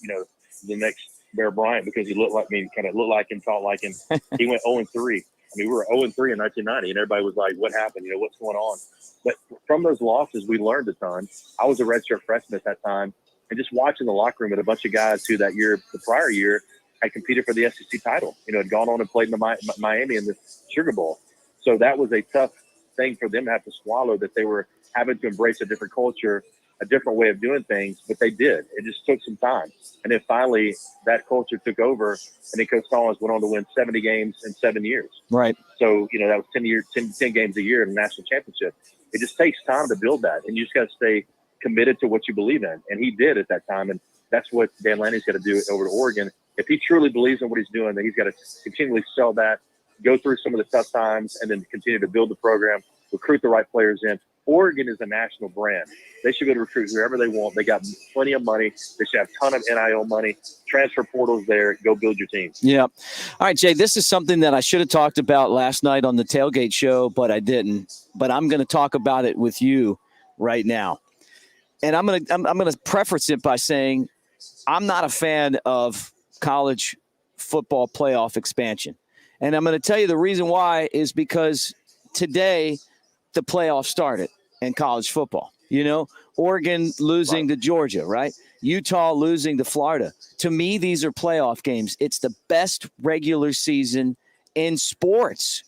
the next Bear Bryant because he looked like me, kind of looked like him, thought like him. He went 0-3. We were 0-3 in 1990, and everybody was like, what happened? What's going on? But from those losses, we learned a ton. I was a redshirt freshman at that time, and just watching the locker room with a bunch of guys who that year, the prior year, had competed for the SEC title, had gone on and played in the Miami in the Sugar Bowl. So that was a tough thing for them to have to swallow, that they were having to embrace a different culture, a different way of doing things, but they did. It just took some time. And then finally that culture took over, and then Coach Stallings went on to win 70 games in 7 years. Right. So, that was 10 games a year in the national championship. It just takes time to build that, and you just got to stay committed to what you believe in. And he did at that time. And that's what Dan Lanny's got to do over to Oregon. If he truly believes in what he's doing, then he's got to continually sell that, go through some of the tough times, and then continue to build the program, recruit the right players in. Oregon is a national brand. They should be able to recruit whoever they want. They got plenty of money. They should have a ton of NIL money. Transfer portals there. Go build your team. Yeah. All right, Jay, this is something that I should have talked about last night on the tailgate show, but I didn't. But I'm going to talk about it with you right now. And I'm going to preface it by saying I'm not a fan of college football playoff expansion. And I'm going to tell you the reason why is because today the playoffs started in college football. Oregon losing to Georgia, right? Utah losing to Florida. To me, these are playoff games. It's the best regular season in sports,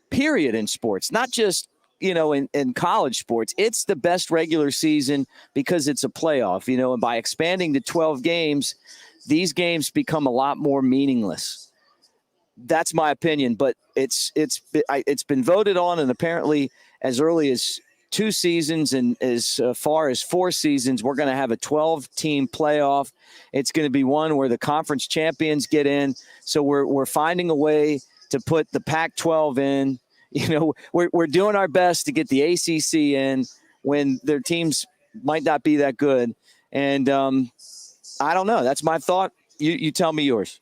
period, in sports, not just, in college sports. It's the best regular season because it's a playoff, and by expanding to 12 games, these games become a lot more meaningless. That's my opinion, but it's been voted on, and apparently as early as 2 seasons and as far as 4 seasons, we're going to have a 12-team playoff. It's going to be one where the conference champions get in. So we're finding a way to put the Pac-12 in. We're doing our best to get the ACC in when their teams might not be that good. And I don't know. That's my thought. You tell me yours.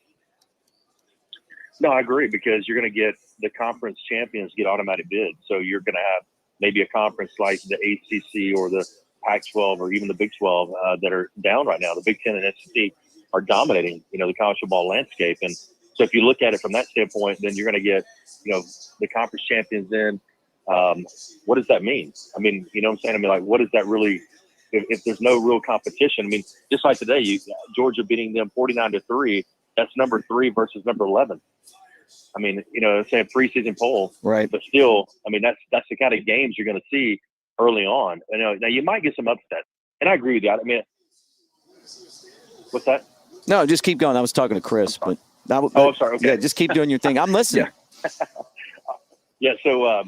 No, I agree, because you're going to get the conference champions get automatic bids. So you're going to have maybe a conference like the ACC or the Pac-12 or even the Big 12 that are down right now. The Big 10 and SEC are dominating, the college football landscape. And so if you look at it from that standpoint, then you're going to get, the conference champions in. What does that mean? You know what I'm saying? What does that really – if there's no real competition? Just like today, Georgia beating them 49-3, that's number 3 versus number 11. It's a preseason poll, right? But still, that's the kind of games you're going to see early on. Now you might get some upset, and I agree with you. What's that? No, just keep going. I was talking to Chris, but I'm sorry. Okay. Yeah, just keep doing your thing. I'm listening. Yeah. So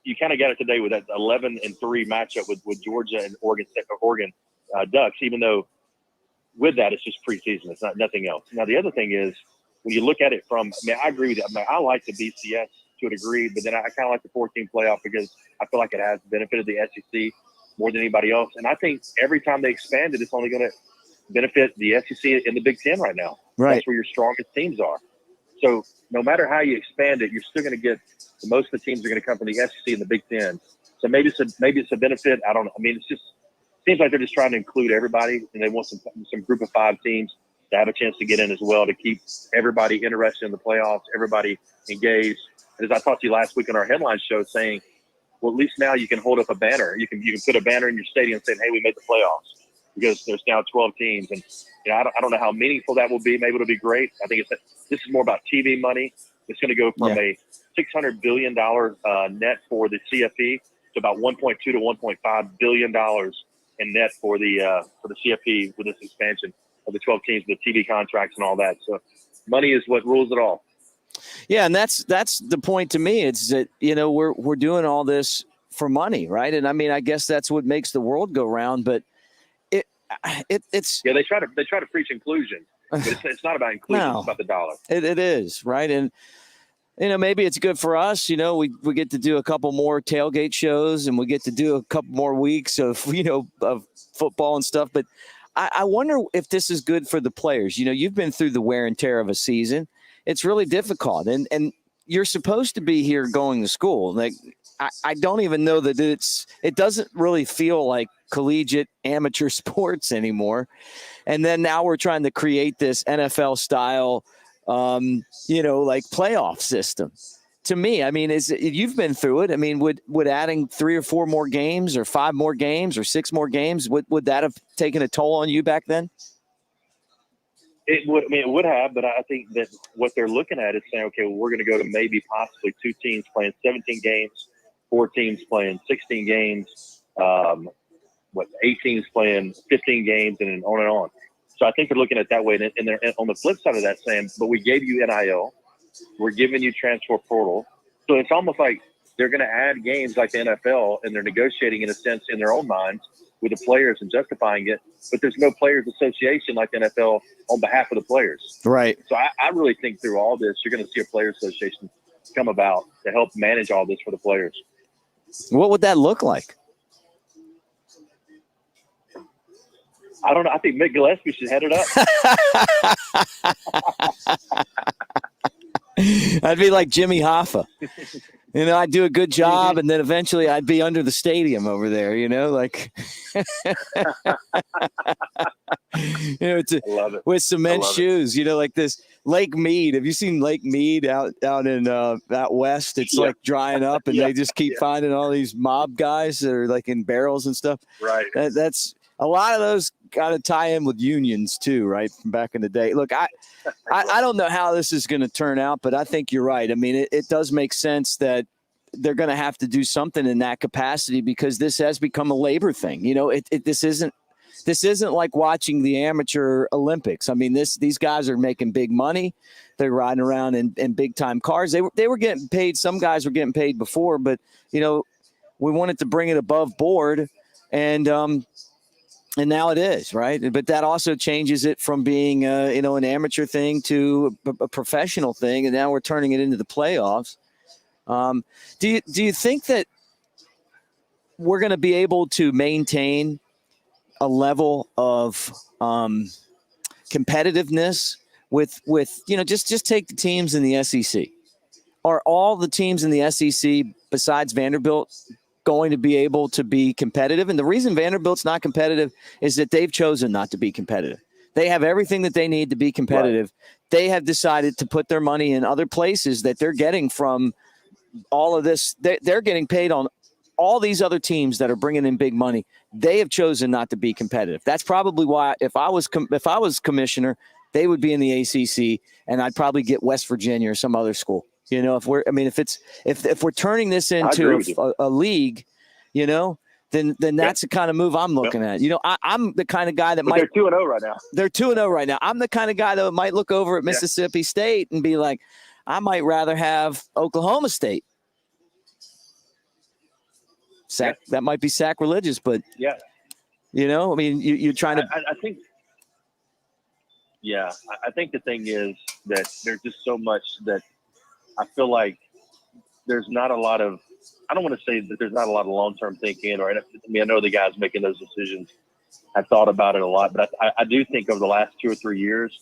you kind of got it today with that 11-3 matchup with Georgia and Oregon Ducks. Even though with that, it's just preseason. It's nothing else. Now the other thing is, when you look at it from, I agree with you. I like the BCS to a degree, but then I kind of like the 14 playoff because I feel like it has benefited the SEC more than anybody else. And I think every time they expand it, it's only going to benefit the SEC and the Big 10 right now. Right. That's where your strongest teams are. So no matter how you expand it, you're still going to get most of the teams are going to come from the SEC and the Big 10. So maybe it's a benefit. I don't know. It seems like they're just trying to include everybody, and they want some group of 5 teams to have a chance to get in as well, to keep everybody interested in the playoffs, everybody engaged. And as I talked to you last week on our headline show, saying, well, at least now you can hold up a banner. You can put a banner in your stadium saying, hey, we made the playoffs, because there's now 12 teams. And I don't know how meaningful that will be. Maybe it'll be great. I think this is more about TV money. It's going to go from a $600 billion net for the CFP to about $1.2 to $1.5 billion in net for the CFP with this expansion of the 12 teams, the TV contracts and all that. So money is what rules it all. Yeah, and that's the point to me. It's that, we're doing all this for money, right? And I guess that's what makes the world go round. But it's they try to preach inclusion, but it's not about inclusion. No, it's about the dollar. It is, right? And maybe it's good for us. We get to do a couple more tailgate shows, and we get to do a couple more weeks of, of football and stuff. But I wonder if this is good for the players. You've been through the wear and tear of a season. It's really difficult. And you're supposed to be here going to school. Like, I don't even know that it doesn't really feel like collegiate amateur sports anymore. And then now we're trying to create this NFL style, like playoff system. To me, I mean, you've been through it. I mean, would adding 3 or 4 more games or 5 more games or 6 more games, would that have taken a toll on you back then? It would. I mean, it would have, but I think that what they're looking at is saying, okay, well, we're going to go to maybe possibly 2 teams playing 17 games, 4 teams playing 16 games, 8 teams playing 15 games, and on and on. So I think they're looking at it that way. And they're on the flip side of that saying, but we gave you NIL. We're giving you transfer portal. So it's almost like they're going to add games like the NFL, and they're negotiating in a sense in their own minds with the players and justifying it. But there's no players association like the NFL on behalf of the players. Right. So I really think through all this, you're going to see a player association come about to help manage all this for the players. What would that look like? I don't know. I think Mick Gillispie should head it up. I'd be like Jimmy Hoffa. I'd do a good job, and then eventually I'd be under the stadium over there, like with cement shoes, like this Lake Mead. Have you seen Lake Mead out in out west? It's like drying up, and they just keep finding all these mob guys that are like in barrels and stuff. Right. That's a lot of those got to tie in with unions too, right? From back in the day. Look, I don't know how this is going to turn out, but I think you're right. I mean, it does make sense that they're going to have to do something in that capacity, because this has become a labor thing. This isn't like watching the amateur Olympics. I mean, these guys are making big money. They're riding around in big time cars. They were getting paid. Some guys were getting paid before, but we wanted to bring it above board, and now it is, right? But that also changes it from being, an amateur thing to a professional thing, and now we're turning it into the playoffs. Do you think that we're going to be able to maintain a level of competitiveness with just take the teams in the SEC? Are all the teams in the SEC besides Vanderbilt going to be able to be competitive? And the reason Vanderbilt's not competitive is that they've chosen not to be competitive. They have everything that they need to be competitive. Right. They have decided to put their money in other places that they're getting from all of this. They're getting paid on all these other teams that are bringing in big money. They have chosen not to be competitive. That's probably why if I was commissioner, they would be in the ACC, and I'd probably get West Virginia or some other school. If we're turning this into a league, then that's the kind of move I'm looking at. I'm the kind of guy that they're 2-0 right now. They're 2-0 right now. I'm the kind of guy that might look over at Mississippi State and be like, I might rather have Oklahoma State. That might be sacrilegious, but you're trying to. I think. Yeah, I think the thing is that there's just so much that I feel like there's not a lot of. I don't want to say that there's not a lot of long-term thinking, I know the guys making those decisions have thought about it a lot, but I do think over the last 2 or 3 years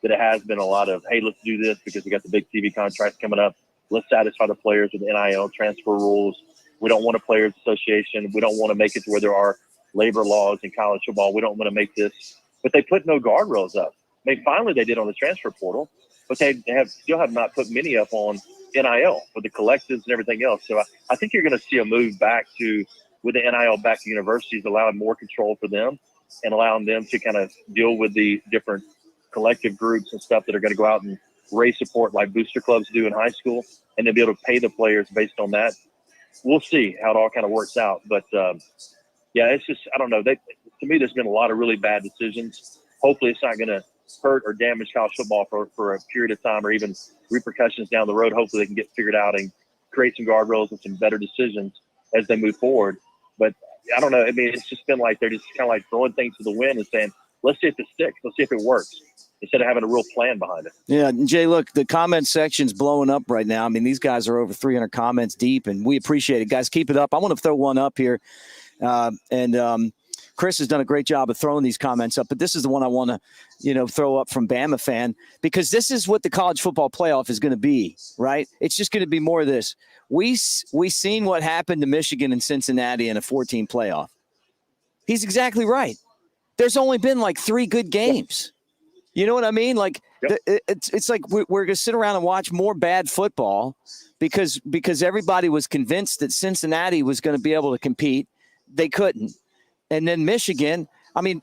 that it has been a lot of, hey, let's do this because we got the big TV contracts coming up. Let's satisfy the players with NIL transfer rules. We don't want a players association. We don't want to make it to where there are labor laws in college football. We don't want to make this, but they put no guardrails up. I mean, finally they did on the transfer portal, but they still have not put many up on NIL with the collectives and everything else. So I think you're going to see a move back to, with the NIL back to universities, allowing more control for them and allowing them to kind of deal with the different collective groups and stuff that are going to go out and raise support like booster clubs do in high school, and then be able to pay the players based on that. We'll see how it all kind of works out. But, it's just, I don't know. To me, there's been a lot of really bad decisions. Hopefully it's not going to hurt or damage college football for a period of time, or even repercussions down the road. Hopefully they can get figured out and create some guardrails and some better decisions as they move forward. But I don't know. I mean, it's just been like they're just kind of like throwing things to the wind and saying, let's see if it sticks. Let's see if it works. instead of having a real plan behind it. Yeah, Jay, look, the comment section's blowing up right now. I mean, these guys are over 300 comments deep, and we appreciate it. Guys, keep it up. I want to throw one up here. Chris has done a great job of throwing these comments up, but this is the one I want to, throw up from Bama fan, because this is what the college football playoff is going to be, right? It's just going to be more of this. We seen what happened to Michigan and Cincinnati in a 14 playoff. He's exactly right. There's only been like 3 good games. You know what I mean? Like, it's like we're going to sit around and watch more bad football because everybody was convinced that Cincinnati was going to be able to compete. They couldn't. And then Michigan, I mean,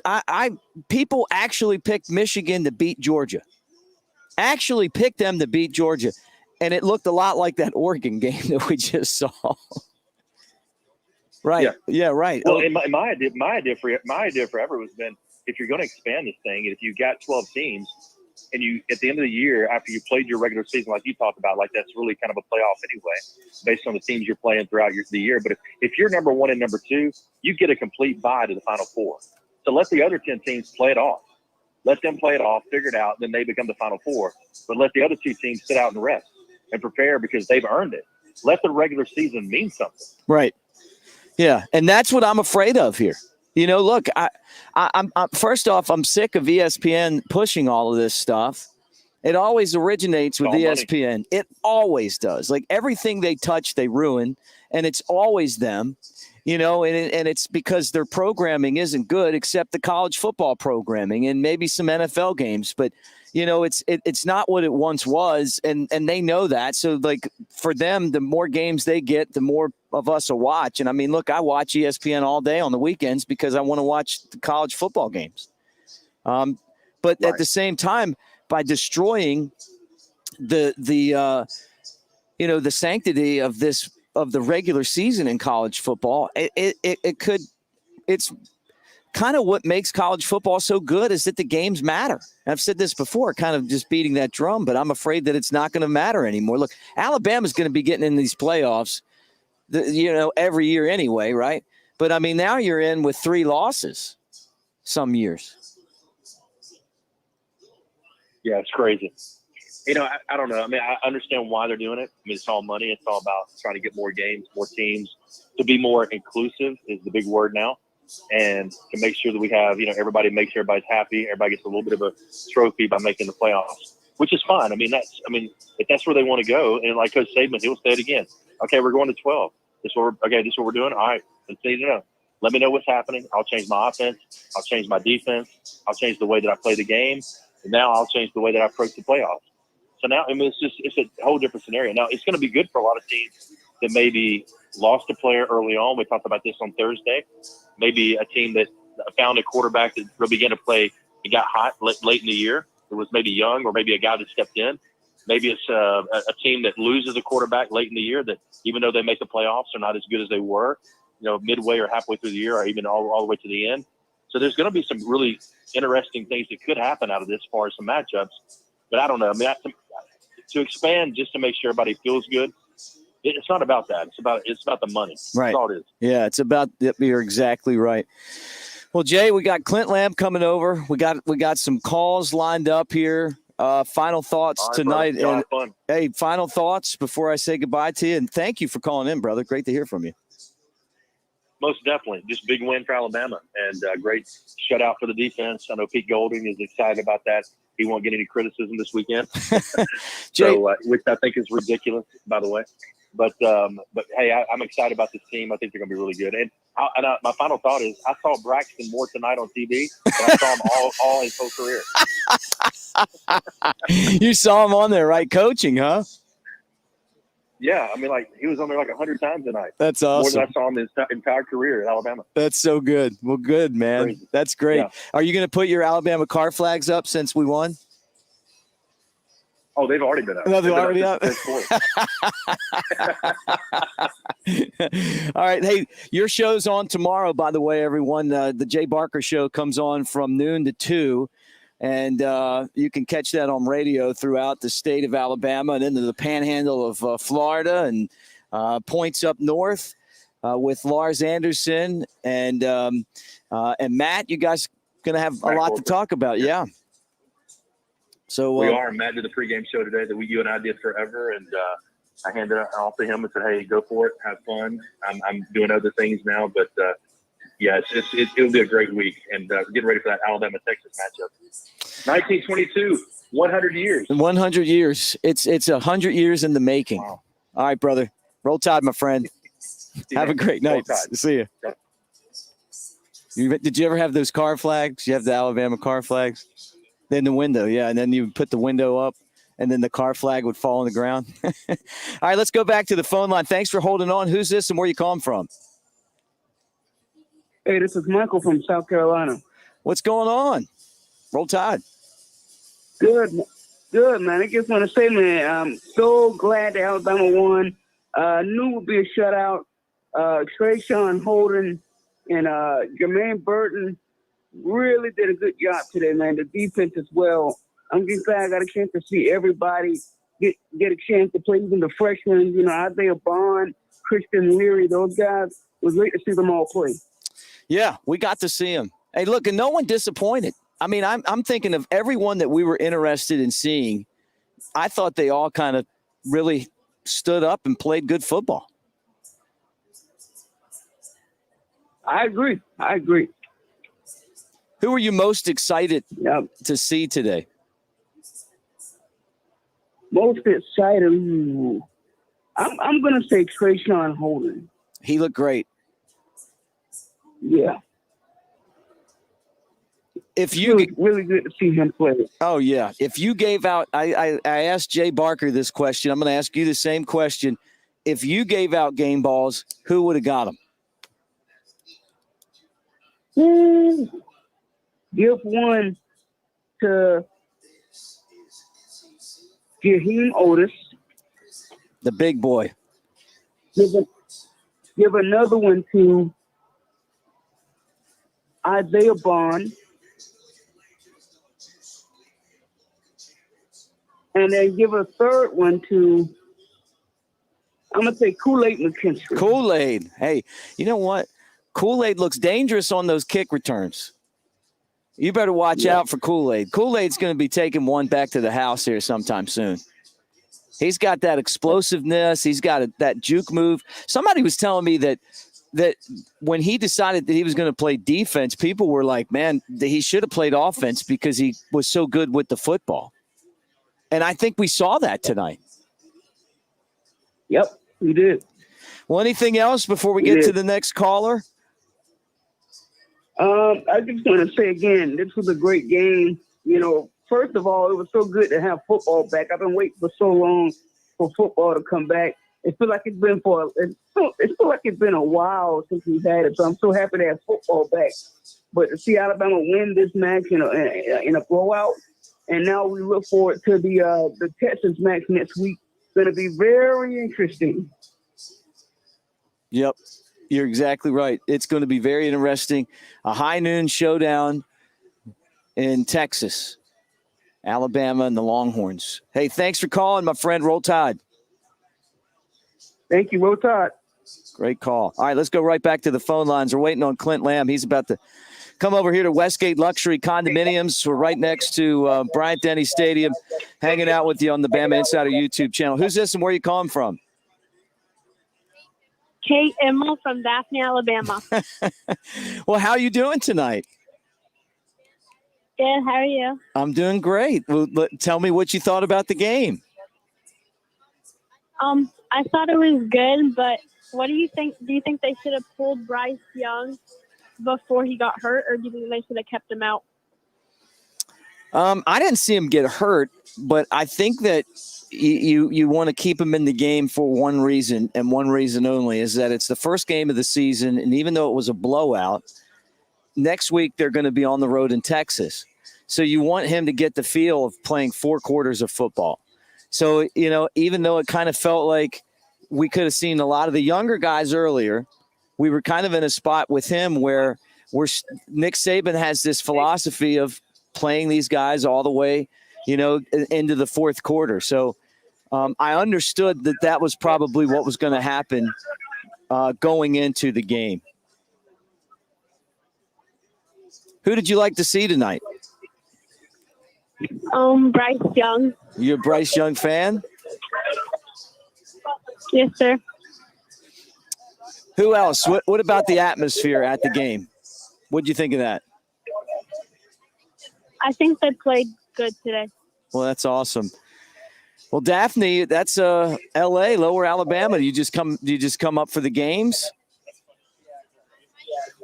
people actually picked Michigan to beat Georgia. Actually picked them to beat Georgia. And it looked a lot like that Oregon game that we just saw. Right. Yeah, right. Well, my idea forever was been, if you're going to expand this thing, and if you've got 12 teams, and you at the end of the year, after you played your regular season, like you talked about, like that's really kind of a playoff anyway, based on the teams you're playing throughout the year. But if you're number 1 and number 2, you get a complete bye to the Final Four. So let the other 10 teams play it off. Let them play it off, figure it out, then they become the Final Four. But let the other 2 teams sit out and rest and prepare because they've earned it. Let the regular season mean something. Right. Yeah, and that's what I'm afraid of here. Look, I'm first off, I'm sick of ESPN pushing all of this stuff. It always originates with ESPN. Money. It always does. Like everything they touch, they ruin, and it's always them. And it's because their programming isn't good, except the college football programming and maybe some NFL games. But it's not what it once was, and they know that. So like for them, the more games they get, the more of us will watch. And I mean, look, I watch ESPN all day on the weekends because I want to watch the college football games. But at the same time, by destroying the sanctity of the regular season in college football, it's kind of what makes college football so good is that the games matter. And I've said this before, kind of just beating that drum, but I'm afraid that it's not going to matter anymore. Look, Alabama's going to be getting in these playoffs, every year anyway, right? But I mean, now you're in with 3 losses some years. Yeah, it's crazy. I don't know. I mean, I understand why they're doing it. I mean, it's all money. It's all about trying to get more games, more teams. To be more inclusive is the big word now. And to make sure that we have, everybody makes sure everybody's happy. Everybody gets a little bit of a trophy by making the playoffs, which is fine. I mean, if that's where they want to go. And like Coach Saban, he'll say it again. Okay, we're going to 12. This is what we're doing. All right, let's see, let me know what's happening. I'll change my offense. I'll change my defense. I'll change the way that I play the game. And now I'll change the way that I approach the playoffs. So now, I mean, it's a whole different scenario. Now, it's going to be good for a lot of teams that maybe lost a player early on. We talked about this on Thursday. Maybe a team that found a quarterback that really began to play and got hot late in the year. It was maybe young, or maybe a guy that stepped in. Maybe it's a team that loses a quarterback late in the year that, even though they make the playoffs, are not as good as they were, midway or halfway through the year, or even all the way to the end. So there's going to be some really interesting things that could happen out of this, as far as some matchups. But I don't know. I mean, to expand just to make sure everybody feels good, it's not about that. It's about the money. Right. That's all it is. Yeah, it's about. You're exactly right. Well, Jay, we got Clint Lamb coming over. We got some calls lined up here. Final thoughts right, tonight. And, fun. Hey, final thoughts before I say goodbye to you. And thank you for calling in, brother. Great to hear from you. Most definitely. Just big win for Alabama, and great shutout for the defense. I know Pete Golding is excited about that. He won't get any criticism this weekend. Jay, which I think is ridiculous, by the way. But hey, I'm excited about this team. I think they're going to be really good. And my final thought is, I saw Braxton more tonight on TV than I saw him all his whole career. You saw him on there, right? Coaching, huh? Yeah, I mean, like, he was on there like 100 times tonight. That's awesome. More than I saw him his entire career at Alabama. That's so good. Well, good, man. Crazy. That's great. Yeah. Are you going to put your Alabama car flags up since we won? Oh, they've already been up. No, they're already up. All right. Hey, your show's on tomorrow, by the way, everyone. The Jay Barker Show comes on from noon to 2. And you can catch that on radio throughout the state of Alabama and into the panhandle of Florida and points up north with Lars Anderson and Matt. You guys going to have a lot to talk about. Yeah. So we are. Matt did the pregame show today that you and I did forever, and I handed it off to him and said, "Hey, go for it, have fun." I'm doing other things now, but yeah, it'll be a great week, and getting ready for that Alabama-Texas matchup. 1922, 100 years. 100 years. It's 100 years in the making. Wow. All right, brother. Roll Tide, my friend. Have a great night. See you. Did you ever have those car flags? You have the Alabama car flags? In the window, yeah. And then you put the window up, and then the car flag would fall on the ground. All right, let's go back to the phone line. Thanks for holding on. Who's this and where you calling from? Hey, this is Michael from South Carolina. What's going on? Roll Tide. Good, man. I just want to say, man, I'm so glad that Alabama won. Knew it would be a shutout. Trayshawn Holden and Jermaine Burton really did a good job today, man. The defense as well. I'm just glad I got a chance to see everybody get a chance to play, even the freshmen. You know, Isaiah Bond, Christian Leary, those guys. It was great to see them all play. Yeah, we got to see them. Hey, look, and no one disappointed. I mean, I'm thinking of everyone that we were interested in seeing. I thought they all kind of really stood up and played good football. I agree. Who are you most excited to see today? Most excited. I'm going to say Trayshawn Holden. He looked great. Yeah. If you really good to see him play. Oh yeah. If you gave out, I asked Jay Barker this question. I'm going to ask you the same question. If you gave out game balls, who would have got them? Give one to Jaheim Otis, the big boy. Give another one to Isaiah Bond. And then give a third one to, I'm going to say Kool-Aid McKinstry. Kool-Aid. Hey, you know what? Kool-Aid looks dangerous on those kick returns. You better watch out for Kool-Aid. Kool-Aid's going to be taking one back to the house here sometime soon. He's got that explosiveness. He's got that juke move. Somebody was telling me that when he decided that he was going to play defense, people were like, man, he should have played offense because he was so good with the football. And I think we saw that tonight. Yep, we did. Well, anything else before we get to the next caller? I just want to say again, this was a great game. You know, first of all, it was so good to have football back. I've been waiting for so long for football to come back. It feels like it's been a while since we've had it. So I'm so happy to have football back. But to see Alabama win this match in a blowout, and now we look forward to the Texas match next week. It's going to be very interesting. Yep. You're exactly right. It's going to be very interesting. A high noon showdown in Texas, Alabama and the Longhorns. Hey, thanks for calling, my friend. Roll Tide. Thank you. Roll Tide. Great call. All right, let's go right back to the phone lines. We're waiting on Clint Lamb. He's about to come over here to Westgate Luxury Condominiums. We're right next to Bryant-Denny Stadium, hanging out with you on the Bama Insider YouTube channel. Who's this and where are you calling from? Kate Immel from Daphne, Alabama. Well, how are you doing tonight? Good. How are you? I'm doing great. Well, tell me what you thought about the game. I thought it was good, but what do you think? Do you think they should have pulled Bryce Young before he got hurt, or do you think they should have kept him out? I didn't see him get hurt, but I think that you want to keep him in the game for one reason, and one reason only, is that it's the first game of the season, and even though it was a blowout, next week they're going to be on the road in Texas. So you want him to get the feel of playing 4 quarters of football. So, you know, even though it kind of felt like we could have seen a lot of the younger guys earlier, we were kind of in a spot with him where Nick Saban has this philosophy of playing these guys all the way, you know, into the 4th quarter. So I understood that was probably what was going to happen going into the game. Who did you like to see tonight? Bryce Young. You a Bryce Young fan? Yes, sir. Who else? What about the atmosphere at the game? What did you think of that? I think they played good today. Well, that's awesome. Well, Daphne, that's L.A., Lower Alabama. Do you just come up for the games?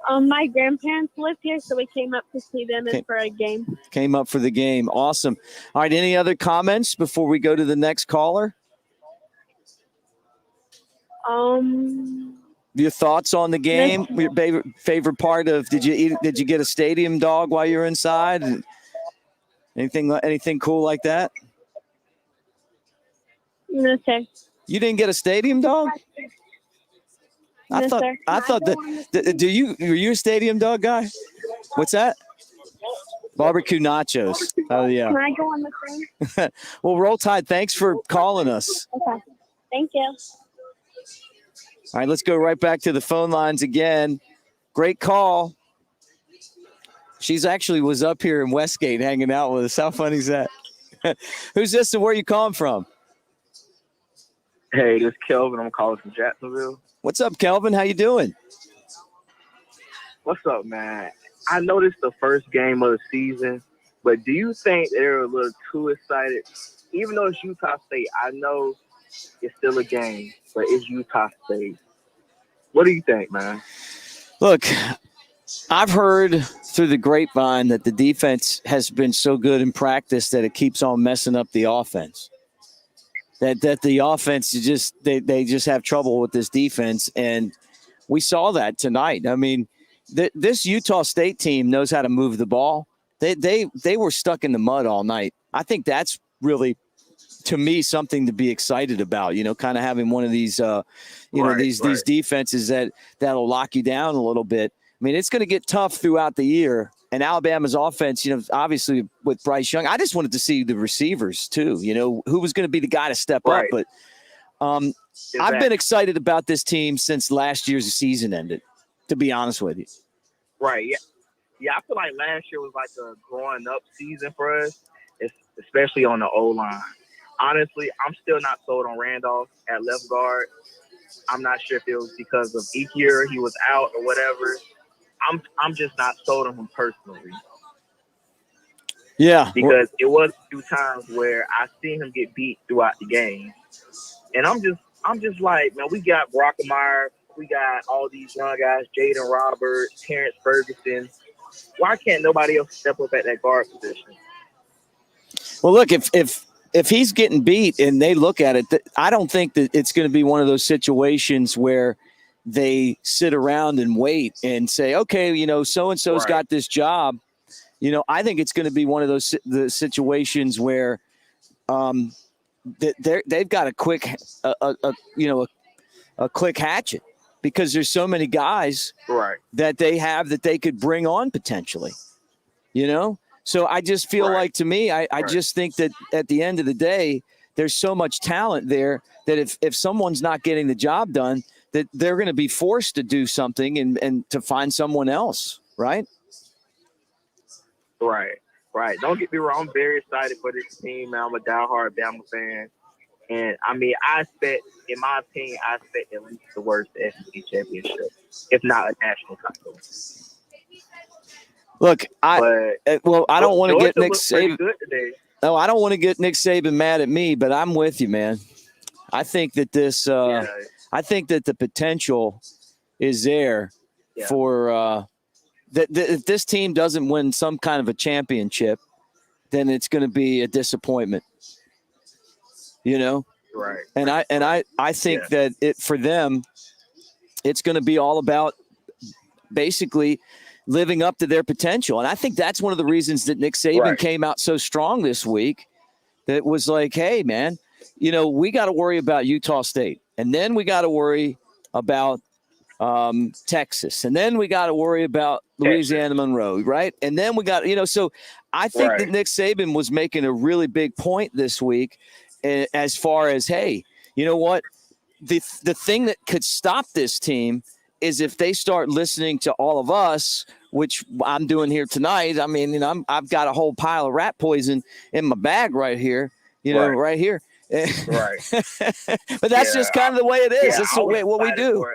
My grandparents live here, so we came up to see them and for a game. Came up for the game. Awesome. All right, any other comments before we go to the next caller? Your thoughts on the game? Your favorite part of did you get a stadium dog while you were inside? Anything cool like that? No, sir. You didn't get a stadium dog? No, sir. I thought that. Were you a stadium dog guy? What's that? Barbecue nachos. Oh yeah. Can I go on the screen? Well, Roll Tide, thanks for calling us. Okay. Thank you. All right, let's go right back to the phone lines again. Great call. She's actually was up here in Westgate hanging out with us. How funny is that? Who's this and where are you calling from? Hey, this is Kelvin. I'm calling from Jacksonville. What's up, Kelvin? How you doing? What's up, man? I know this is the first game of the season, but do you think they're a little too excited? Even though it's Utah State, I know it's still a game, but it's Utah State. What do you think, man? Look, I've heard through the grapevine that the defense has been so good in practice that it keeps on messing up the offense. That the offense is just they just have trouble with this defense, and we saw that tonight. I mean, this Utah State team knows how to move the ball. They were stuck in the mud all night. I think that's really, to me, something to be excited about. You know, kind of having one of these, these defenses that'll lock you down a little bit. I mean, it's going to get tough throughout the year. And Alabama's offense, obviously with Bryce Young, I just wanted to see the receivers too. Who was going to be the guy to step up. But I've been excited about this team since last year's season ended, to be honest with you. Right. Yeah. Yeah, I feel like last year was like a growing up season for us, especially on the O-line. Honestly, I'm still not sold on Randolph at left guard. I'm not sure if it was because of each year he was out or whatever. I'm just not sold on him personally. Yeah. Because it was a few times where I seen him get beat throughout the game. And I'm just like, man, we got Brockemeyer, we got all these young guys, Jaden Roberts, Terrence Ferguson. Why can't nobody else step up at that guard position? Well, look, if he's getting beat and they look at it, I don't think that it's going to be one of those situations where they sit around and wait and say, okay, so-and-so's got this job. I think it's going to be one of the situations where they've got a quick, a quick hatchet because there's so many guys that they have that they could bring on potentially, So I just feel like, to me, I just think that at the end of the day, there's so much talent there that if someone's not getting the job done, that they're going to be forced to do something and to find someone else, right? Right. Don't get me wrong. I'm very excited for this team, man. I'm a diehard Bama fan. And, I mean, in my opinion, I expect at least the worst SEC championship, if not a national title. Look, I don't want to get Nick Saban. No, I don't want to get Nick Saban mad at me, but I'm with you, man. I think that I think that the potential is there for that if this team doesn't win some kind of a championship, then it's going to be a disappointment. Right. And I think that for them, it's going to be all about basically living up to their potential. And I think that's one of the reasons that Nick Saban came out so strong this week. That was like, hey, man, we got to worry about Utah State. And then we got to worry about Texas. And then we got to worry about Louisiana Monroe, right? And then we got, so I think that Nick Saban was making a really big point this week as far as, hey, you know what? The thing that could stop this team is if they start listening to all of us which I'm doing here tonight. I mean, I've got a whole pile of rat poison in my bag right here, right here. Right. But that's just kind of the way it is. That's the way what we do.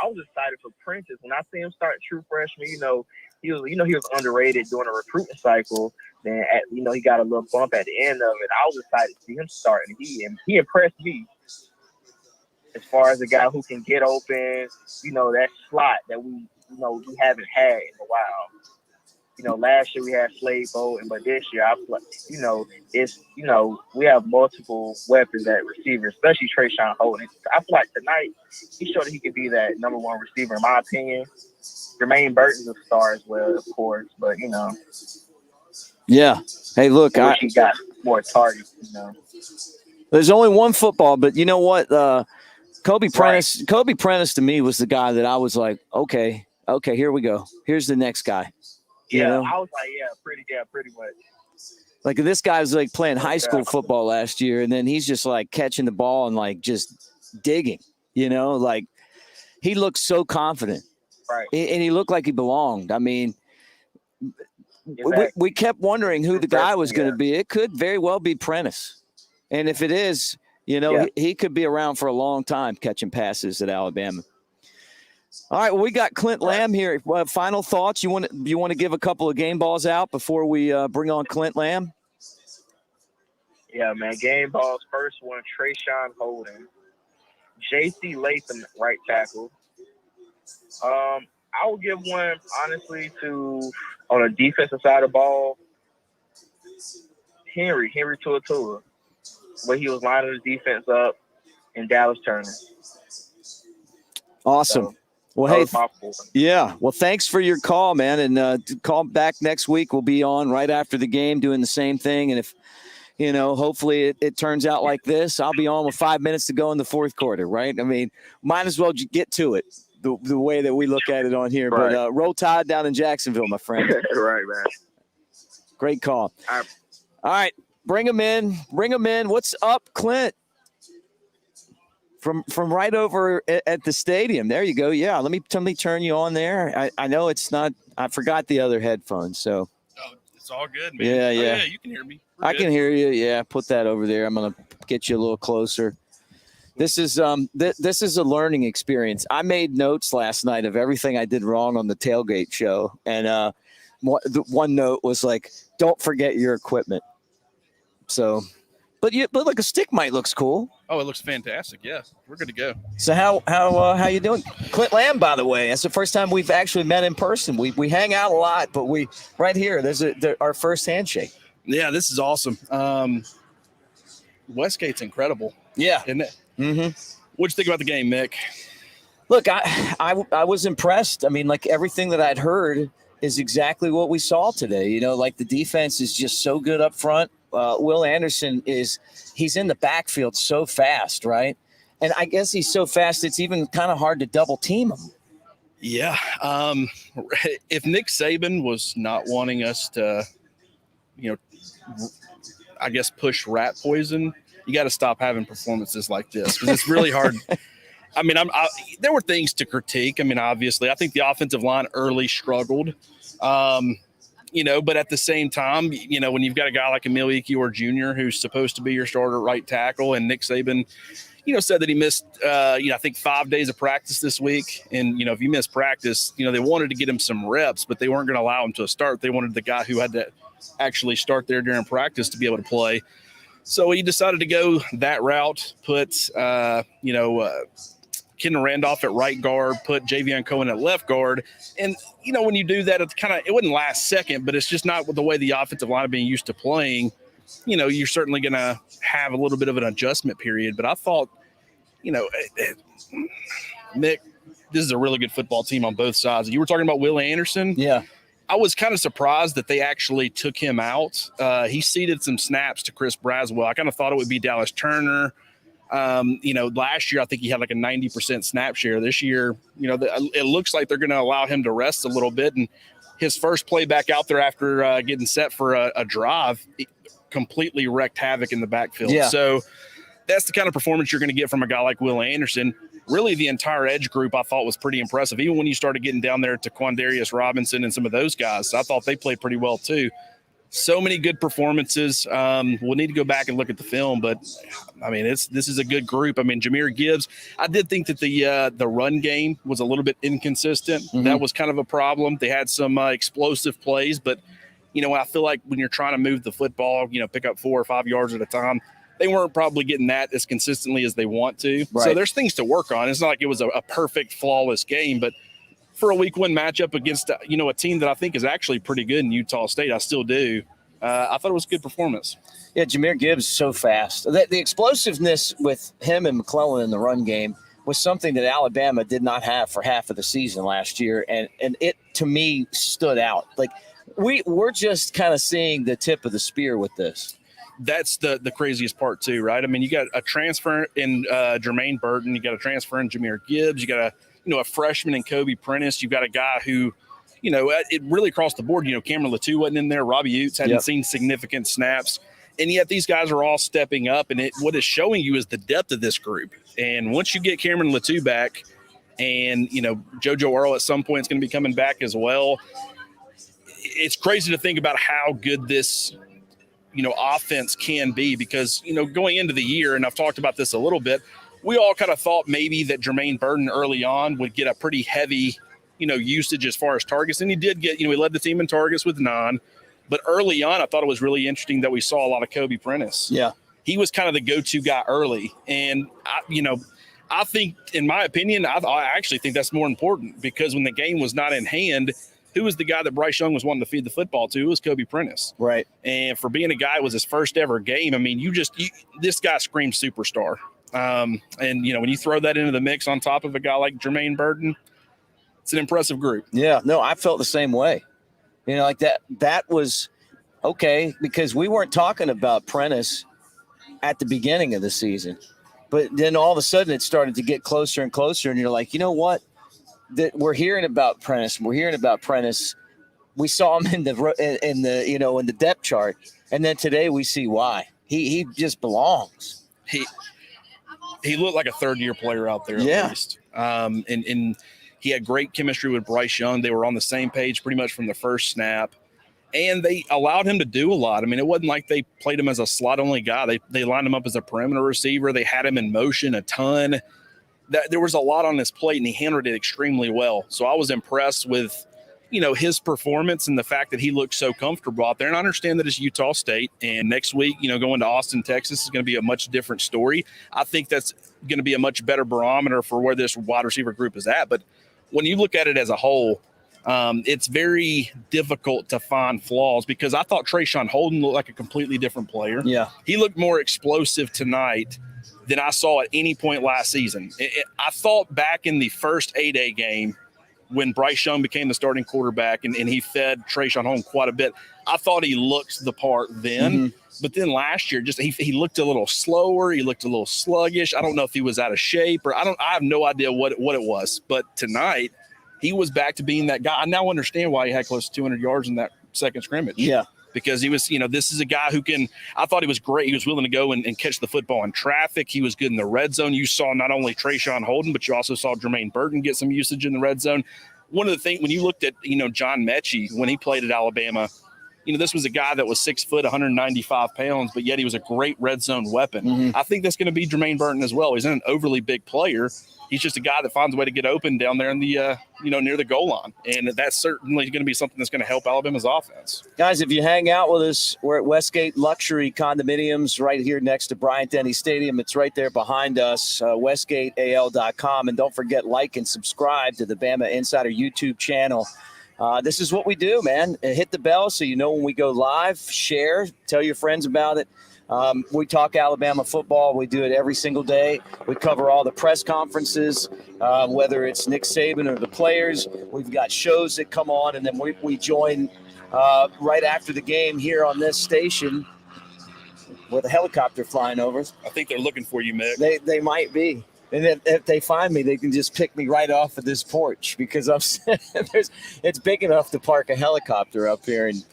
I was excited for Prentice when I see him start true freshman. He was underrated during a recruiting cycle. Then he got a little bump at the end of it. I was excited to see him start, and he impressed me as far as a guy who can get open. That slot that we haven't had in a while. Last year we had Slade Bolton, but this year we have multiple weapons at receiver, especially Trayshawn Holden. I feel like tonight he showed that he could be that number one receiver in my opinion. Jermaine Burton's a star as well, of course, but Yeah. Hey, look, he got more targets. There's only one football, but you know what? Kobe Prentice. Right. Kobe Prentice to me was the guy that I was like, okay, here we go. Here's the next guy. Yeah, I was like, pretty much. Like this guy was like playing high school football last year, and then he's just like catching the ball and like just digging. Like he looked so confident, right? And he looked like he belonged. I mean, we kept wondering who the guy was going to be. It could very well be Prentice, and if it is, he could be around for a long time catching passes at Alabama. All right, well, we got Clint Lamb here. Final thoughts? You want to give a couple of game balls out before we bring on Clint Lamb? Yeah, man. Game balls. First one, Trayshawn Holden. J.C. Latham, right tackle. I will give one, honestly, on the defensive side of the ball, Henry Tuatua, where he was lining the defense up in Dallas Turner. Awesome. Well, hey, well, thanks for your call, man. And call back next week. We'll be on right after the game doing the same thing. And if, hopefully it turns out like this, I'll be on with 5 minutes to go in the fourth quarter, right? I mean, might as well get to it the way that we look at it on here. Right. But roll Tide down in Jacksonville, my friend. Right, man. Great call. All right. Bring him in. What's up, Clint? From right over at the stadium. There you go. Yeah, let me turn you on there. I know it's not. I forgot the other headphones. So. Oh, it's all good, man. Yeah. Yeah, you can hear me. I can hear you. Yeah, put that over there. I'm gonna get you a little closer. This is this is a learning experience. I made notes last night of everything I did wrong on the tailgate show, and one note was like, "Don't forget your equipment." So. But like a stick might looks cool. Oh, it looks fantastic. Yeah, we're good to go. So how you doing? Clint Lamb, by the way. That's the first time we've actually met in person. We hang out a lot, but we right here. There's our first handshake. Yeah, this is awesome. Westgate's incredible. Yeah, isn't it? Mm-hmm. What'd you think about the game, Mick? Look, I was impressed. I mean, like everything that I'd heard is exactly what we saw today. Like the defense is just so good up front. Will Anderson he's in the backfield so fast, right? And I guess he's so fast it's even kind of hard to double team him. Yeah. If Nick Saban was not wanting us to, I guess push rat poison, you got to stop having performances like this because it's really hard. I mean, there were things to critique. I mean, obviously, I think the offensive line early struggled. But at the same time, when you've got a guy like Emil Ekiyor Jr., who's supposed to be your starter right tackle, and Nick Saban, said that he missed, I think 5 days of practice this week. And, if you miss practice, they wanted to get him some reps, but they weren't going to allow him to start. They wanted the guy who had to actually start there during practice to be able to play. So he decided to go that route, put, Kenan Randolph at right guard, put Javion Cohen at left guard. And, when you do that, it wouldn't last second, but it's just not the way the offensive line is being used to playing. You're certainly going to have a little bit of an adjustment period. But I thought, Mick, this is a really good football team on both sides. You were talking about Will Anderson. Yeah. I was kind of surprised that they actually took him out. He ceded some snaps to Chris Braswell. I kind of thought it would be Dallas Turner. Last year, I think he had like a 90% snap share. This year, it looks like they're going to allow him to rest a little bit. And his first play back out there after getting set for a drive, completely wreaked havoc in the backfield. Yeah. So that's the kind of performance you're going to get from a guy like Will Anderson. really the entire edge group I thought was pretty impressive. Even when you started getting down there to Quandarius Robinson and some of those guys, I thought they played pretty well too. So many good performances. We'll need to go back and look at the film, but I mean, this is a good group. I mean, Jahmyr Gibbs, I did think that the run game was a little bit inconsistent. Mm-hmm. That was kind of a problem. They had some explosive plays, but I feel like when you're trying to move the football, pick up 4 or 5 yards at a time, they weren't probably getting that as consistently as they want to. Right. So there's things to work on. It's not like it was a perfect, flawless game, but for a week 1 matchup against, a team that I think is actually pretty good in Utah State, I still do. I thought it was a good performance. Yeah, Jahmyr Gibbs is so fast. The explosiveness with him and McClellan in the run game was something that Alabama did not have for half of the season last year, and it, to me, stood out. Like, we're just kind of seeing the tip of the spear with this. That's the craziest part too, right? I mean, you got a transfer in Jermaine Burton, you got a transfer in Jahmyr Gibbs, you got a freshman in Kobe Prentice, you got a guy who, it really across the board. Cameron Latou wasn't in there, Robbie Utes hadn't seen significant snaps, and yet these guys are all stepping up. And what it's showing you is the depth of this group. And once you get Cameron Latou back, and JoJo Earl at some point is going to be coming back as well, it's crazy to think about how good this offense can be, because, going into the year, and I've talked about this a little bit, we all kind of thought maybe that Jermaine Burton early on would get a pretty heavy, usage as far as targets. And he did get, he led the team in targets with 9. But early on, I thought it was really interesting that we saw a lot of Kobe Prentice. Yeah. He was kind of the go-to guy early. And, I think, in my opinion, I actually think that's more important, because when the game was not in hand, who was the guy that Bryce Young was wanting to feed the football to? It was Kobe Prentice. Right. And for being a guy, it was his first ever game. I mean, this guy screams superstar. And, when you throw that into the mix on top of a guy like Jermaine Burton, it's an impressive group. Yeah, no, I felt the same way. Like that was okay, because we weren't talking about Prentice at the beginning of the season. But then all of a sudden it started to get closer and closer, and you're like, you know what? We're hearing about Prentice. We're hearing about Prentice. We saw him in the depth chart, and then today we see why. He just belongs. He looked like a third-year player out there, at least. And he had great chemistry with Bryce Young. They were on the same page pretty much from the first snap, and they allowed him to do a lot. I mean, it wasn't like they played him as a slot-only guy. They lined him up as a perimeter receiver. They had him in motion a ton. There was a lot on his plate, and he handled it extremely well. So I was impressed with, his performance and the fact that he looked so comfortable out there. And I understand that it's Utah State, and next week, going to Austin, Texas is going to be a much different story. I think that's going to be a much better barometer for where this wide receiver group is at. But when you look at it as a whole, it's very difficult to find flaws, because I thought Trayshawn Holden looked like a completely different player. Yeah. He looked more explosive tonight than I saw at any point last season. I thought back in the first A-Day game, when Bryce Young became the starting quarterback and he fed Trayshawn Holden quite a bit, I thought he looked the part then. Mm-hmm. But then last year, just he looked a little slower. He looked a little sluggish. I don't know if he was out of shape, or I have no idea what it was. But tonight, he was back to being that guy. I now understand why he had close to 200 yards in that second scrimmage. Yeah. Because he was, this is a guy who I thought he was great. He was willing to go and catch the football in traffic. He was good in the red zone. You saw not only Trayshawn Holden, but you also saw Jermaine Burton get some usage in the red zone. One of the things, when you looked at, John Mechie, when he played at Alabama, this was a guy that was 6 foot, 195 pounds, but yet he was a great red zone weapon. Mm-hmm. I think that's going to be Jermaine Burton as well. He's not an overly big player. He's just a guy that finds a way to get open down there in the, near the goal line. And that's certainly going to be something that's going to help Alabama's offense. Guys, if you hang out with us, we're at Westgate Luxury Condominiums right here next to Bryant-Denny Stadium. It's right there behind us, westgateal.com. And don't forget, like and subscribe to the Bama Insider YouTube channel. This is what we do, man. Hit the bell so you know when we go live. Share. Tell your friends about it. We talk Alabama football. We do it every single day. We cover all the press conferences, whether it's Nick Saban or the players. We've got shows that come on, and then we join right after the game here on this station with a helicopter flying over us. I think they're looking for you, Mick. They might be. And if they find me, they can just pick me right off of this porch, because it's big enough to park a helicopter up here, and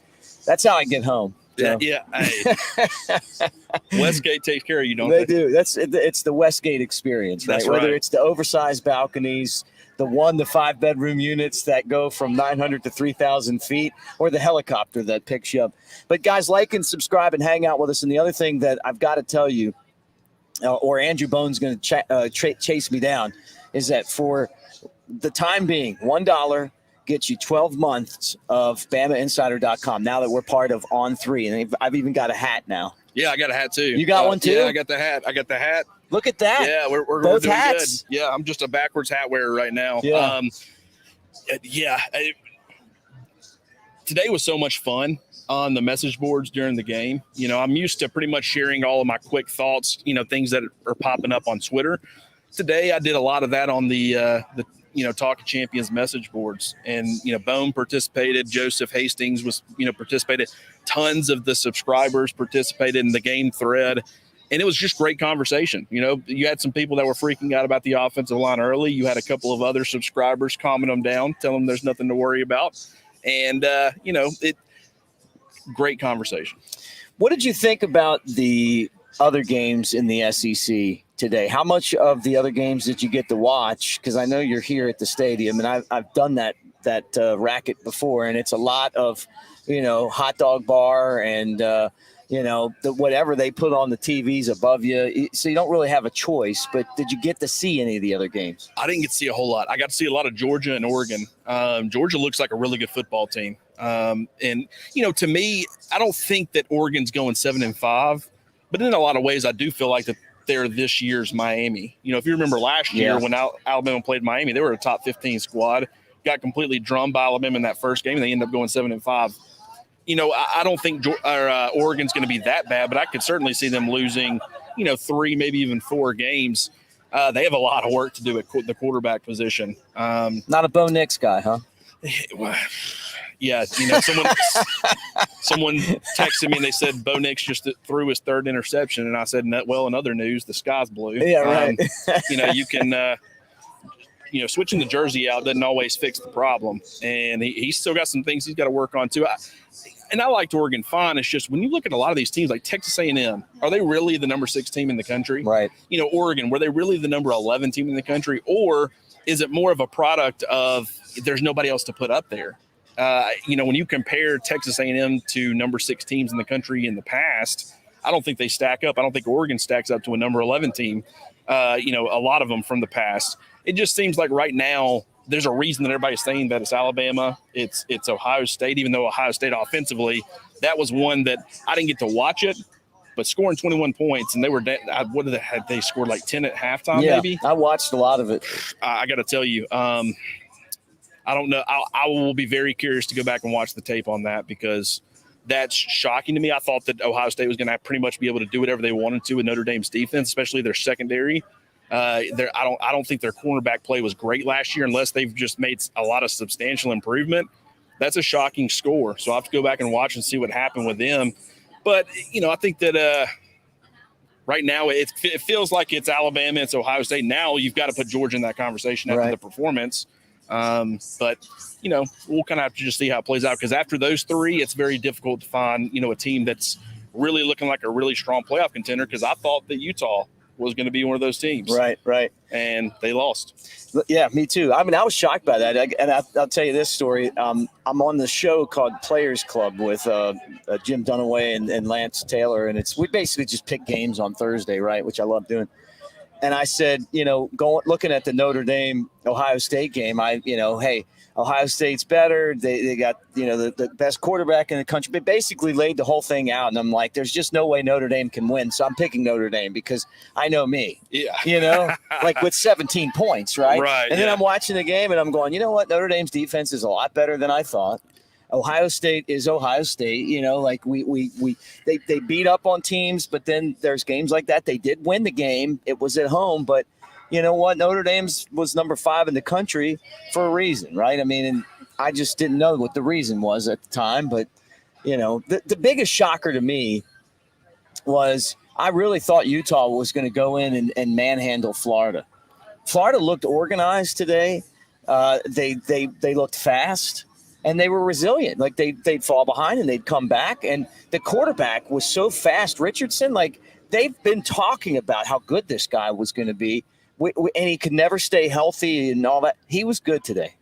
that's how I get home. So. Yeah. Hey. Westgate takes care of you, don't they do. It's the Westgate experience, right? That's Whether right. it's the oversized balconies, the 1 to 5 bedroom units that go from 900 to 3,000 feet, or the helicopter that picks you up. But guys, like and subscribe and hang out with us. And the other thing that I've got to tell you, or Andrew Bone's going to chase me down, is that for the time being, $1 gets you 12 months of BamaInsider.com. Now that we're part of On3, and I've even got a hat now. Yeah, I got a hat too. You got one too? Yeah, I got the hat. Look at that. Yeah, we're both doing hats. Good. Yeah, I'm just a backwards hat wearer right now. Yeah. Today was so much fun on the message boards during the game. You know, I'm used to pretty much sharing all of my quick thoughts, things that are popping up on Twitter. Today, I did a lot of that on the Talk of Champions message boards. And, Bone participated. Joseph Hastings was, participated. Tons of the subscribers participated in the game thread. And it was just great conversation. You had some people that were freaking out about the offensive line early. You had a couple of other subscribers calming them down, telling them there's nothing to worry about. And, great conversation. What did you think about the other games in the SEC today? How much of the other games did you get to watch? Because I know you're here at the stadium, and I've done that racket before, and it's a lot of, hot dog bar and, whatever they put on the TVs above you. So you don't really have a choice, but did you get to see any of the other games? I didn't get to see a whole lot. I got to see a lot of Georgia and Oregon. Georgia looks like a really good football team. And, to me, I don't think that Oregon's going 7-5, but in a lot of ways, I do feel like that they're this year's Miami. If you remember last year when Alabama played Miami, they were a top 15 squad, got completely drummed by Alabama in that first game, and they ended up going 7-5. I don't think Oregon's going to be that bad, but I could certainly see them losing, 3, maybe even 4 games. They have a lot of work to do at the quarterback position. Not a Bo Nix guy, huh? Yeah, someone texted me and they said Bo Nix just threw his 3rd interception, and I said, well, in other news, the sky's blue. Yeah, right. You can, switching the jersey out doesn't always fix the problem, and he's still got some things he's got to work on too. I liked Oregon fine. It's just when you look at a lot of these teams, like Texas A&M, are they really the number 6 team in the country? Right. Oregon, were they really the number 11 team in the country, or is it more of a product of there's nobody else to put up there? When you compare Texas A&M to number 6 teams in the country in the past, I don't think they stack up. I don't think Oregon stacks up to a number 11 team. A lot of them from the past. It just seems like right now there's a reason that everybody's saying that it's Alabama, it's Ohio State, even though Ohio State offensively, that was one that I didn't get to watch it, but scoring 21 points, and they were they scored like 10 at halftime, maybe? I watched a lot of it. I got to tell you, I don't know. I will be very curious to go back and watch the tape on that because that's shocking to me. I thought that Ohio State was going to pretty much be able to do whatever they wanted to with Notre Dame's defense, especially their secondary. I don't think their cornerback play was great last year unless they've just made a lot of substantial improvement. That's a shocking score. So I'll have to go back and watch and see what happened with them. But, I think that right now it feels like it's Alabama, it's Ohio State. Now you've got to put Georgia in that conversation after the performance. But, we'll kind of have to just see how it plays out because after those 3, it's very difficult to find, a team that's really looking like a really strong playoff contender because I thought that Utah was going to be one of those teams. Right. And they lost. Yeah, me too. I mean, I was shocked by that. I'll tell you this story. I'm on the show called Players Club with Jim Dunaway and Lance Taylor, and we basically just pick games on Thursday, right, which I love doing. And I said, looking at the Notre Dame Ohio State game, hey, Ohio State's better. They got, the best quarterback in the country. But basically laid the whole thing out. And I'm like, there's just no way Notre Dame can win. So I'm picking Notre Dame because I know me. Yeah. Like with 17 points, right? Right. And then I'm watching the game and I'm going, you know what? Notre Dame's defense is a lot better than I thought. Ohio State is Ohio State. They beat up on teams, but then there's games like that. They did win the game. It was at home, but you know what? Notre Dame was number 5 in the country for a reason, right? I mean, and I just didn't know what the reason was at the time. But, the biggest shocker to me was I really thought Utah was going to go in and manhandle Florida. Florida looked organized today. They looked fast. and they were resilient. Like they'd fall behind and they'd come back. And the quarterback was so fast, Richardson. Like they've been talking about how good this guy was going to be, and he could never stay healthy and all that. He was good today.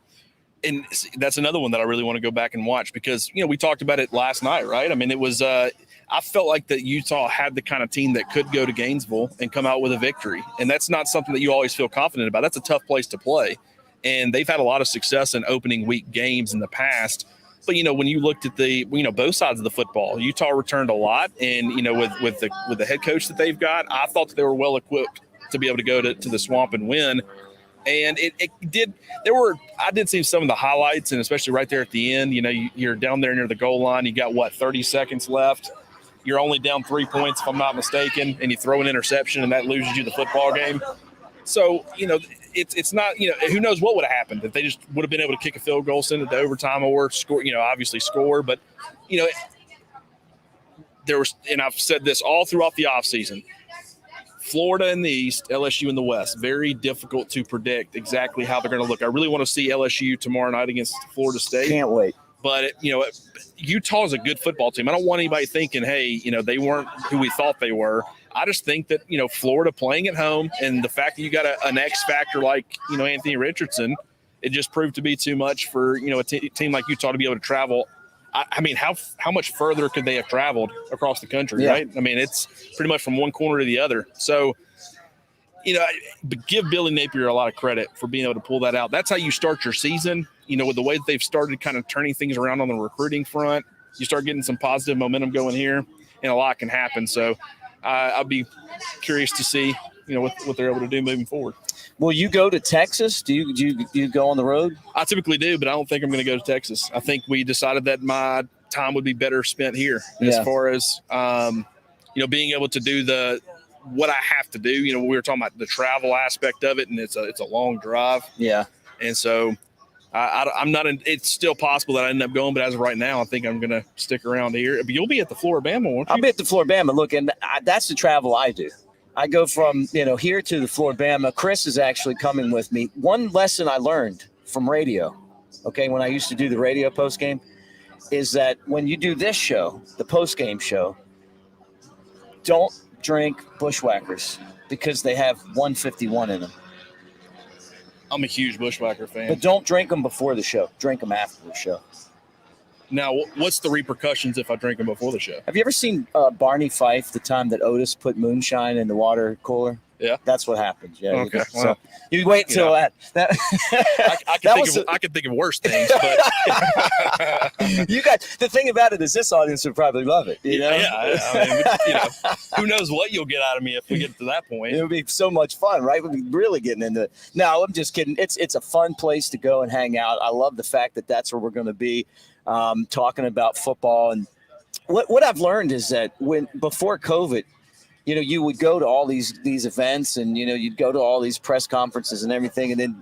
And that's another one that I really want to go back and watch because, we talked about it last night, right? I mean, it was I felt like that Utah had the kind of team that could go to Gainesville and come out with a victory. And that's not something that you always feel confident about. That's a tough place to play. And they've had a lot of success in opening week games in the past. But, when you looked at the, both sides of the football, Utah returned a lot. And, with the head coach that they've got, I thought that they were well equipped to be able to go to the Swamp and win. And I did see some of the highlights, and especially right there at the end, you're down there near the goal line. You got 30 seconds left. You're only down 3 points, if I'm not mistaken, and you throw an interception and that loses you the football game. So, it's not, who knows what would have happened if they just would have been able to kick a field goal, send it to overtime, or score, obviously score. But, there was, and I've said this all throughout the offseason, Florida in the East, LSU in the West. Very difficult to predict exactly how they're going to look. I really want to see LSU tomorrow night against Florida State. Can't wait. But, Utah is a good football team. I don't want anybody thinking, hey, they weren't who we thought they were. I just think that, Florida playing at home and the fact that you got an X factor like, Anthony Richardson, it just proved to be too much for, a team like Utah to be able to travel. I mean, how much further could they have traveled across the country, right? I mean, it's pretty much from one corner to the other. So, give Billy Napier a lot of credit for being able to pull that out. That's how you start your season, with the way that they've started kind of turning things around on the recruiting front. You start getting some positive momentum going here, and a lot can happen. So I'll be curious to see, what they're able to do moving forward. Will you go to Texas? Do you go on the road? I typically do, but I don't think I'm going to go to Texas. I think we decided that my time would be better spent here as far as, being able to do what I have to do. We were talking about the travel aspect of it, and it's a long drive. Yeah. And so I'm not. It's still possible that I end up going, but as of right now, I think I'm going to stick around here. But you'll be at the Florida-Bama, won't you? I'll be at the Florida-Bama. Look, and that's the travel I do. I go from, here to the Florida-Bama. Chris is actually coming with me. One lesson I learned from radio, okay, when I used to do the radio postgame, is that when you do this show, the postgame show, don't drink Bushwhackers because they have 151 in them. I'm a huge Bushwhacker fan. But don't drink them before the show. Drink them after the show. Now, what's the repercussions if I drink them before the show? Have you ever seen Barney Fife, the time that Otis put moonshine in the water cooler? Yeah. That's what happens. Yeah. Okay. So you wait till that. I could think of worse things, but the thing about it is this audience would probably love it. Yeah. I mean, who knows what you'll get out of me if we get to that point. It would be so much fun, right? We'd be really getting into it. No, I'm just kidding. It's a fun place to go and hang out. I love the fact that that's where we're going to be talking about football. And what I've learned is that before COVID, you would go to all these events and, you'd go to all these press conferences and everything. And then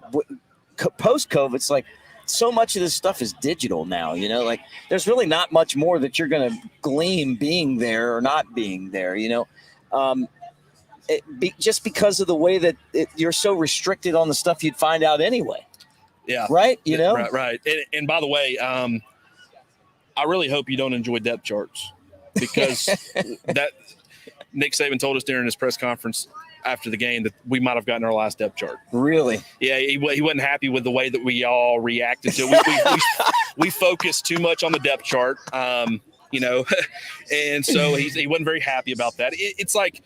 post-COVID, it's like so much of this stuff is digital now, like there's really not much more that you're going to glean being there or not being there, just because of the way that you're so restricted on the stuff you'd find out anyway. Yeah. Right. Right. And by the way, I really hope you don't enjoy depth charts because that Nick Saban told us during his press conference after the game that we might have gotten our last depth chart. Really? Yeah, he wasn't happy with the way that we all reacted to it. We focused too much on the depth chart, and so he wasn't very happy about that. It's like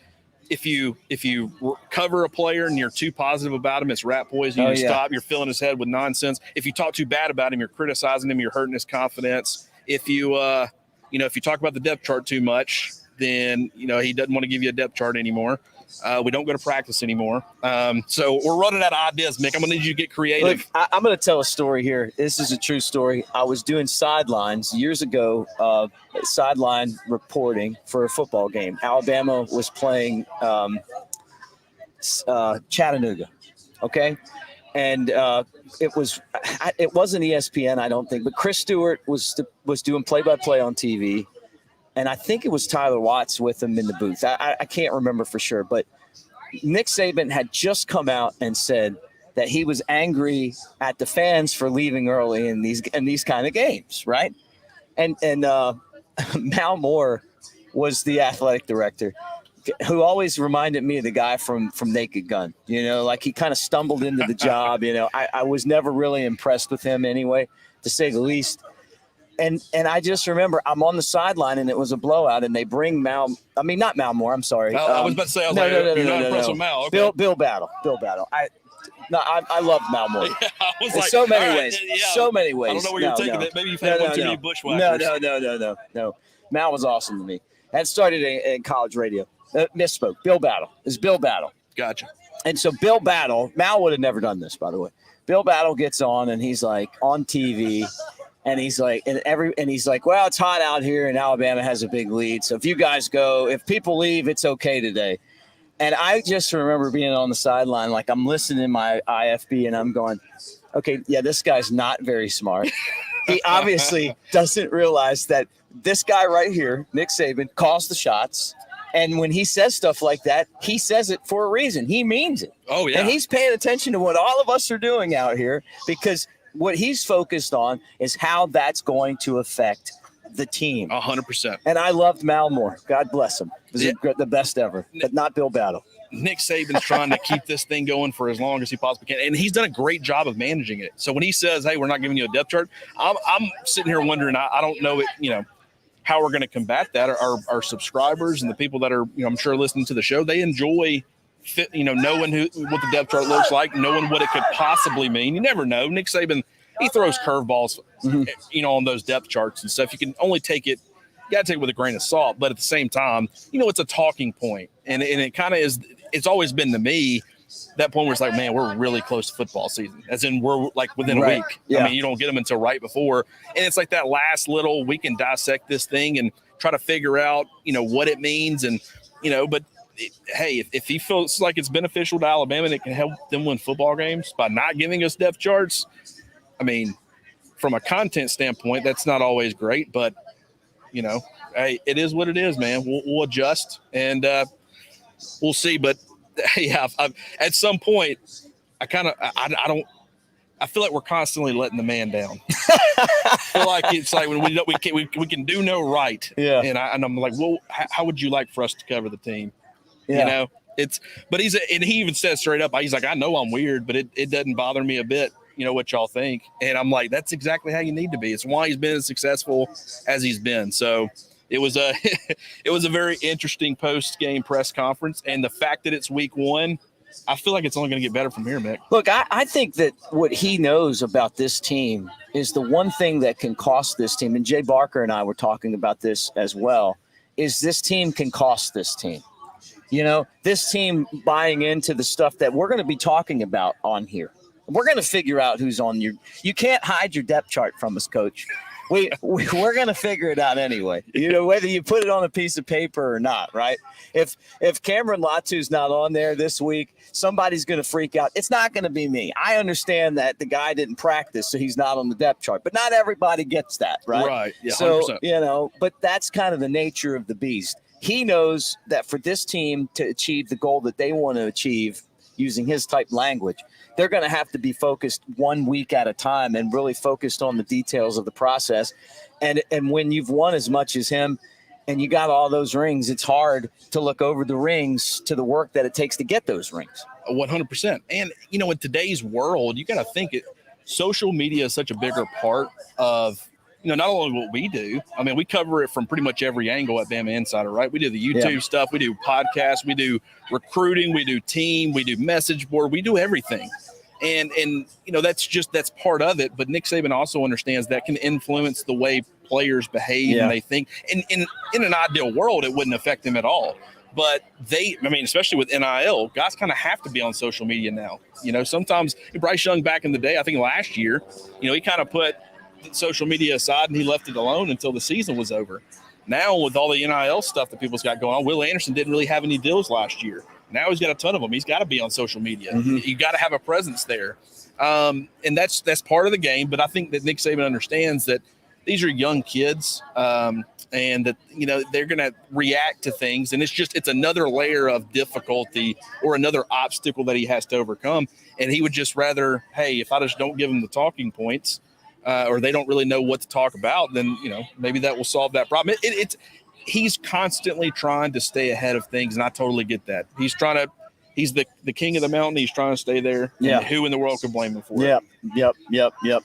if you cover a player and you're too positive about him, it's rat poison. Stop. You're filling his head with nonsense. If you talk too bad about him, you're criticizing him. You're hurting his confidence. If you talk about the depth chart too much, then he doesn't want to give you a depth chart anymore. We don't go to practice anymore. So we're running out of ideas, Mick. I'm going to need you to get creative. Look, I'm going to tell a story here. This is a true story. I was doing sidelines years ago, sideline reporting for a football game. Alabama was playing Chattanooga, okay? And it wasn't ESPN, I don't think, but Chris Stewart was doing play-by-play on TV. And I think it was Tyler Watts with him in the booth. I can't remember for sure. But Nick Saban had just come out and said that he was angry at the fans for leaving early in these kind of games, right? And Mal Moore was the athletic director, who always reminded me of the guy from Naked Gun. You know, like he kind of stumbled into the job. You know, I was never really impressed with him anyway, to say the least. And I just remember I'm on the sideline and it was a blowout, and they bring not Mal Moore. I'm sorry. I was about to say, you're not impressed with Mal. Okay. Bill Battle. I love Mal Moore. Yeah, I was in like, so many right, ways. yeah. So many ways. I don't know where you're taking that. Maybe you've had one too many bushwhackers. No. Mal was awesome to me. That started in college radio. Misspoke. Bill Battle. It's Bill Battle. Gotcha. And so Bill Battle, Mal would have never done this, by the way. Bill Battle gets on and he's like on TV, and he's like, well, it's hot out here and Alabama has a big lead. So if you guys go, if people leave, it's okay today. And I just remember being on the sideline, like I'm listening to my IFB and I'm going, okay, yeah, this guy's not very smart. He obviously doesn't realize that this guy right here, Nick Saban, calls the shots. And when he says stuff like that, he says it for a reason. He means it. Oh, yeah. And he's paying attention to what all of us are doing out here, because what he's focused on is how that's going to affect the team. 100%. And I loved Mal Moore. God bless him. He was the best ever, but not Bill Battle. Nick Saban's trying to keep this thing going for as long as he possibly can, and he's done a great job of managing it. So when he says, hey, we're not giving you a depth chart, I'm sitting here wondering, I don't know it, how we're going to combat that. Our subscribers and the people that are, I'm sure listening to the show, they enjoy knowing what the depth chart looks like, knowing what it could possibly mean. You never know. Nick Saban, he throws curveballs, on those depth charts and stuff. You can only take it, you got to take it with a grain of salt. But at the same time, it's a talking point. And it kind of is, it's always been to me, that point where it's like, man, we're really close to football season. As in we're like within a week. Yeah. I mean, you don't get them until right before. And it's like that last little, we can dissect this thing and try to figure out, what it means. And, but hey, if he feels like it's beneficial to Alabama and it can help them win football games by not giving us depth charts, I mean, from a content standpoint, that's not always great, but hey, it is what it is, man. We'll adjust and we'll see. But yeah, at some point, I feel like we're constantly letting the man down. I feel like it's like when we can do no right. Yeah. And I'm like, well, how would you like for us to cover the team? Yeah. But and he even said straight up, he's like, I know I'm weird, but it doesn't bother me a bit. What y'all think. And I'm like, that's exactly how you need to be. It's why he's been as successful as he's been. So it was a very interesting post-game press conference. And the fact that it's week one, I feel like it's only going to get better from here, Mick. Look, I think that what he knows about this team is the one thing that can cost this team, and Jay Barker and I were talking about this as well, is this team can cost this team. This team buying into the stuff that we're going to be talking about on here. We're going to figure out who's on you can't hide your depth chart from us, Coach. We're going to figure it out anyway, whether you put it on a piece of paper or not, right? If Cameron Latu's not on there this week, somebody's going to freak out. It's not going to be me. I understand that the guy didn't practice, so he's not on the depth chart, but not everybody gets that, right? Right. Yeah, 100%. So, but that's kind of the nature of the beast. He knows that for this team to achieve the goal that they want to achieve, using his type language, they're going to have to be focused 1 week at a time and really focused on the details of the process. And when you've won as much as him and you got all those rings, it's hard to look over the rings to the work that it takes to get those rings. 100%. And, in today's world, you got to think social media is such a bigger part of, not only what we do. I mean, we cover it from pretty much every angle at BamaInsider, right? We do the YouTube stuff. We do podcasts. We do recruiting. We do team. We do message board. We do everything. And that's part of it. But Nick Saban also understands that can influence the way players behave and they think. And in an ideal world, it wouldn't affect them at all. But especially with NIL, guys kind of have to be on social media now. Sometimes Bryce Young back in the day, I think last year, he kind of put social media aside and he left it alone until the season was over. Now with all the NIL stuff that people's got going on, Will Anderson didn't really have any deals last year. Now he's got a ton of them. He's got to be on social media. Mm-hmm. You got to have a presence there. And that's part of the game. But I think that Nick Saban understands that, these are young kids, and that, they're going to react to things. And it's another layer of difficulty or another obstacle that he has to overcome. And he would just rather, hey, if I just don't give them the talking points, or they don't really know what to talk about, then, maybe that will solve that problem. He's constantly trying to stay ahead of things, and I totally get that. He's the king of the mountain. He's trying to stay there. Yeah. And who in the world could blame him for it? Yep.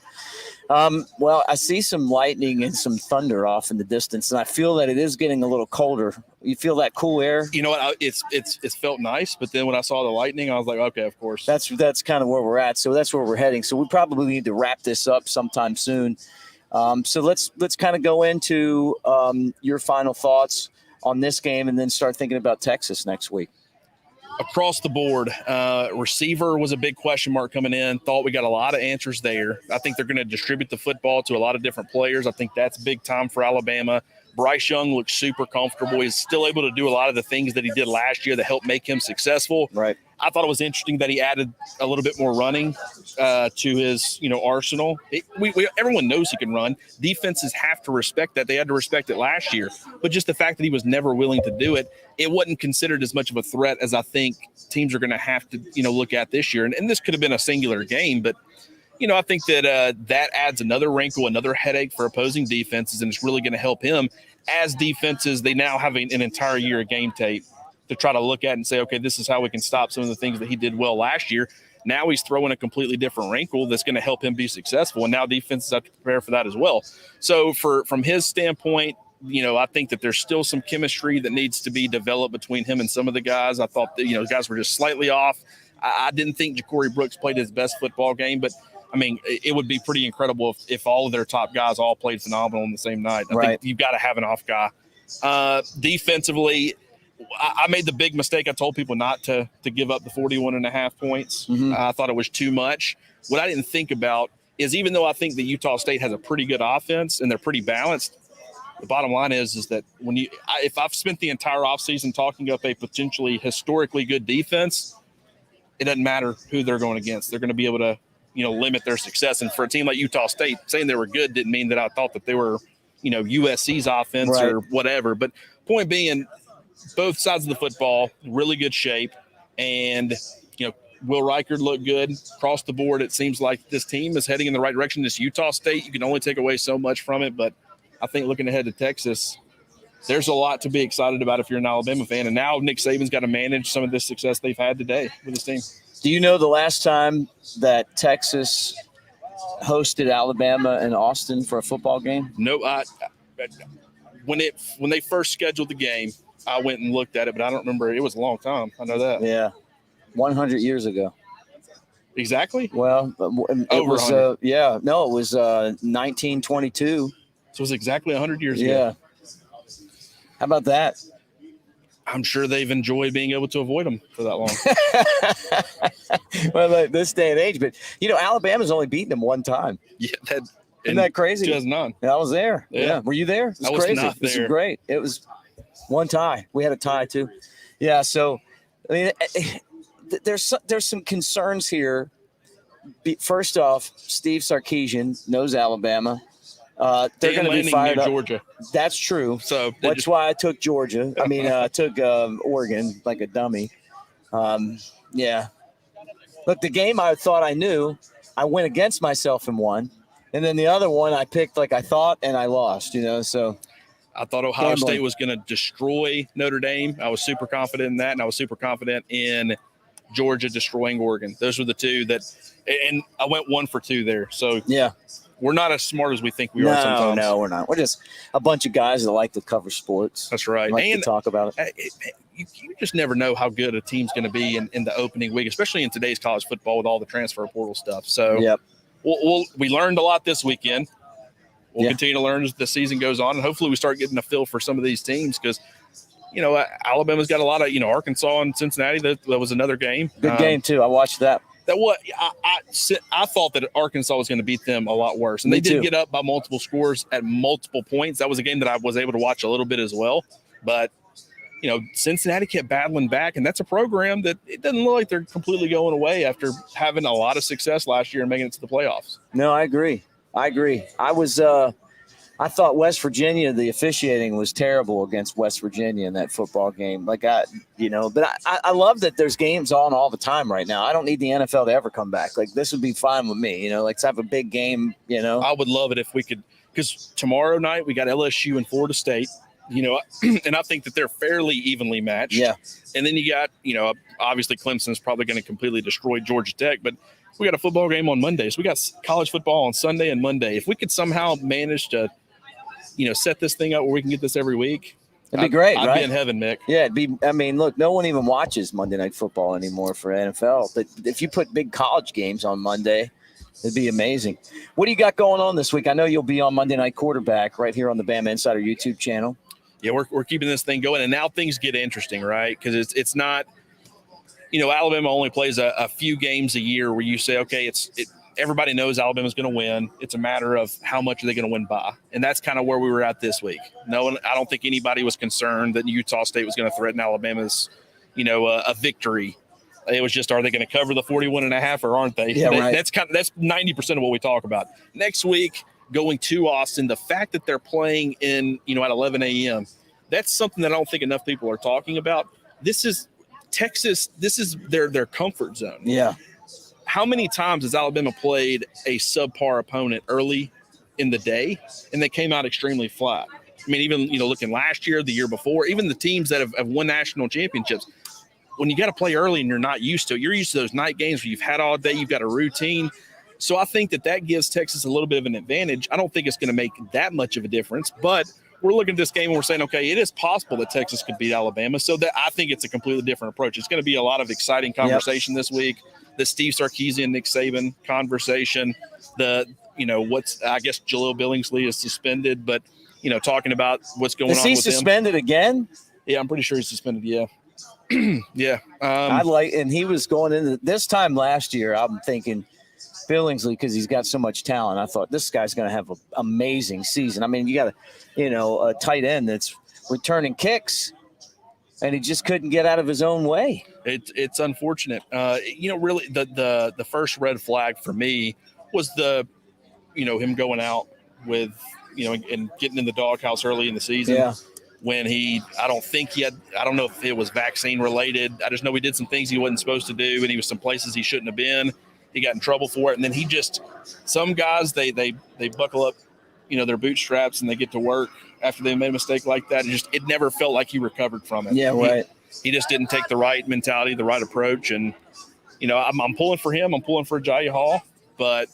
Well, I see some lightning and some thunder off in the distance, and I feel that it is getting a little colder. You feel that cool air? You know what? It's felt nice, but then when I saw the lightning, I was like, okay, of course. That's kind of where we're at. So that's where we're heading. So we probably need to wrap this up sometime soon. So let's kind of go into your final thoughts on this game, and then start thinking about Texas next week. Across the board, receiver was a big question mark coming in. Thought we got a lot of answers there. I think they're going to distribute the football to a lot of different players. I think that's big time for Alabama. Bryce Young looks super comfortable. He's still able to do a lot of the things that he did last year that helped make him successful. Right. I thought it was interesting that he added a little bit more running to his, arsenal. Everyone knows he can run. Defenses have to respect that. They had to respect it last year. But just the fact that he was never willing to do it, it wasn't considered as much of a threat as I think teams are going to have to, look at this year. And this could have been a singular game, but I think that that adds another wrinkle, another headache for opposing defenses, and it's really going to help him. As defenses, they now have an entire year of game tape to try to look at and say, okay, this is how we can stop some of the things that he did well last year. Now he's throwing a completely different wrinkle that's going to help him be successful, and now defenses have to prepare for that as well. So from his standpoint, I think that there's still some chemistry that needs to be developed between him and some of the guys. I thought that, guys were just slightly off. I didn't think Ja'Cory Brooks played his best football game, but it would be pretty incredible if all of their top guys all played phenomenal on the same night. I think you've got to have an off guy. Defensively, I made the big mistake. I told people not to give up the 41.5 points. Mm-hmm. I thought it was too much. What I didn't think about is, even though I think that Utah State has a pretty good offense and they're pretty balanced, the bottom line is that if I've spent the entire offseason talking up a potentially historically good defense, it doesn't matter who they're going against. They're going to be able to limit their success. And for a team like Utah State, saying they were good didn't mean that I thought that they were, USC's offense or whatever. But point being, both sides of the football, really good shape. And, Will Reichard looked good across the board. It seems like this team is heading in the right direction. This Utah State, you can only take away so much from it. But I think looking ahead to Texas, there's a lot to be excited about if you're an Alabama fan. And now Nick Saban's got to manage some of this success they've had today with his team. Do you know the last time that Texas hosted Alabama in Austin for a football game? No, when they first scheduled the game, I went and looked at it, but I don't remember. It was a long time. I know that. Yeah, 100 years ago. Exactly? Well, it was it was 1922. So it was exactly 100 years ago. Yeah. How about that? I'm sure they've enjoyed being able to avoid them for that long. Well, like this day and age, but Alabama's only beaten them one time. Yeah, isn't that crazy? 2009. I was there. Yeah. Were you there? It was crazy. Not there. It was great. It was one tie. We had a tie too. Yeah. So, there's some concerns here. First off, Steve Sarkisian knows Alabama. They're going to be fired up. Georgia. That's true. So that's why I took Georgia. I took Oregon like a dummy. Yeah. Look, the game I thought I knew, I went against myself and won. And then the other one I picked like I thought and I lost, so. I thought Ohio State was going to destroy Notre Dame. I was super confident in that, and I was super confident in Georgia destroying Oregon. Those were the two and I went 1 for 2 there. So, yeah. We're not as smart as we think we are sometimes. No, we're not. We're just a bunch of guys that like to cover sports. That's right. Like to talk about it. You just never know how good a team's going to be in the opening week, especially in today's college football with all the transfer portal stuff. So we learned a lot this weekend. We'll continue to learn as the season goes on, and hopefully we start getting a feel for some of these teams because, Alabama's got a lot of, Arkansas and Cincinnati. That was another game. Good game, too. I watched that. I thought that Arkansas was going to beat them a lot worse. And they did get up by multiple scores at multiple points. That was a game that I was able to watch a little bit as well. But, Cincinnati kept battling back, and that's a program that it doesn't look like they're completely going away after having a lot of success last year and making it to the playoffs. No, I agree. I was I thought West Virginia, the officiating was terrible against West Virginia in that football game. But I love that there's games on all the time right now. I don't need the NFL to ever come back. Like, this would be fine with me, let's have a big game, I would love it if we could, because tomorrow night we got LSU and Florida State, and I think that they're fairly evenly matched. Yeah. And then you got, obviously Clemson's probably going to completely destroy Georgia Tech, but we got a football game on Monday. So we got college football on Sunday and Monday. If we could somehow manage to, set this thing up where we can get this every week, it'd be great, I'd right? be in heaven, Mick. Yeah, look, no one even watches Monday Night Football anymore for NFL. But if you put big college games on Monday, it'd be amazing. What do you got going on this week? I know you'll be on Monday Night Quarterback right here on the Bama Insider YouTube channel. Yeah, we're keeping this thing going, and now things get interesting, right? Because it's not, Alabama only plays a few games a year where you say, okay, everybody knows Alabama's going to win. It's a matter of how much are they going to win by, and that's kind of where we were at this week. I don't think anybody was concerned that Utah State was going to threaten Alabama's, a victory. It was just, are they going to cover the 41.5 or aren't they? Yeah, right. That's 90% of what we talk about. Next week, going to Austin, the fact that they're playing in, at 11 a.m., that's something that I don't think enough people are talking about. This is Texas. This is their comfort zone. Yeah. How many times has Alabama played a subpar opponent early in the day and they came out extremely flat? I mean, even, looking last year, the year before, even the teams that have won national championships, when you got to play early and you're not used to it, you're used to those night games where you've had all day, you've got a routine. So I think that gives Texas a little bit of an advantage. I don't think it's going to make that much of a difference, but we're looking at this game and we're saying, okay, it is possible that Texas could beat Alabama. So that I think it's a completely different approach. It's going to be a lot of exciting conversation this week. The Steve Sarkisian, Nick Saban conversation, I guess Jaleel Billingsley is suspended, but, talking about what's going on with him. Is he suspended again? Yeah, I'm pretty sure he's suspended. Yeah. Yeah. And he was going into this time last year. I'm thinking Billingsley, because he's got so much talent. I thought this guy's going to have an amazing season. I mean, you got a tight end that's returning kicks, and he just couldn't get out of his own way. It's unfortunate. Really the first red flag for me was him going out with, and getting in the doghouse early in the season. Yeah. When I don't know if it was vaccine related. I just know he did some things he wasn't supposed to do, and he was some places he shouldn't have been. He got in trouble for it. And then some guys, they buckle up, their bootstraps and they get to work after they made a mistake like that. It never felt like he recovered from it. Yeah, right. He just didn't take the right mentality, the right approach. And, I'm pulling for him. I'm pulling for Jaya Hall, but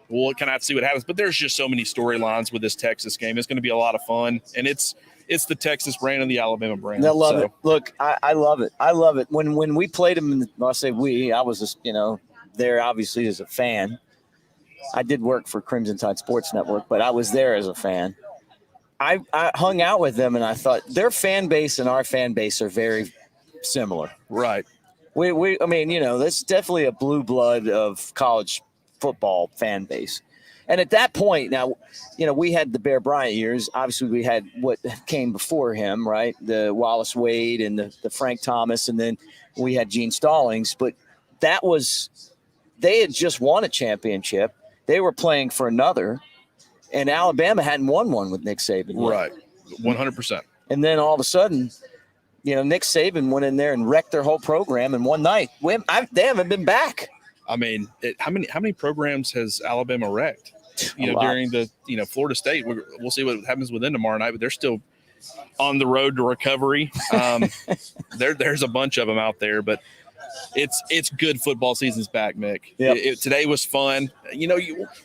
we'll kind of see what happens. But there's just so many storylines with this Texas game. It's going to be a lot of fun. And it's the Texas brand and the Alabama brand. I love it. Look, I love it. I love it. When we played them, I say we, I was just, there obviously as a fan. I did work for Crimson Tide Sports Network, but I was there as a fan. I hung out with them, and I thought their fan base and our fan base are very similar. Right. That's definitely a blue blood of college football fan base. And at that point, now, we had the Bear Bryant years. Obviously, we had what came before him, right? The Wallace Wade and the Frank Thomas, and then we had Gene Stallings. But they had just won a championship. They were playing for another, and Alabama hadn't won one with Nick Saban yet. Right, 100%. And then all of a sudden, Nick Saban went in there and wrecked their whole program in one night. They haven't been back. I mean, how many programs has Alabama wrecked? During the Florida State, we'll see what happens with them tomorrow night, but they're still on the road to recovery. There's a bunch of them out there, but it's good. Football season's back, Mick. Yep. Today was fun.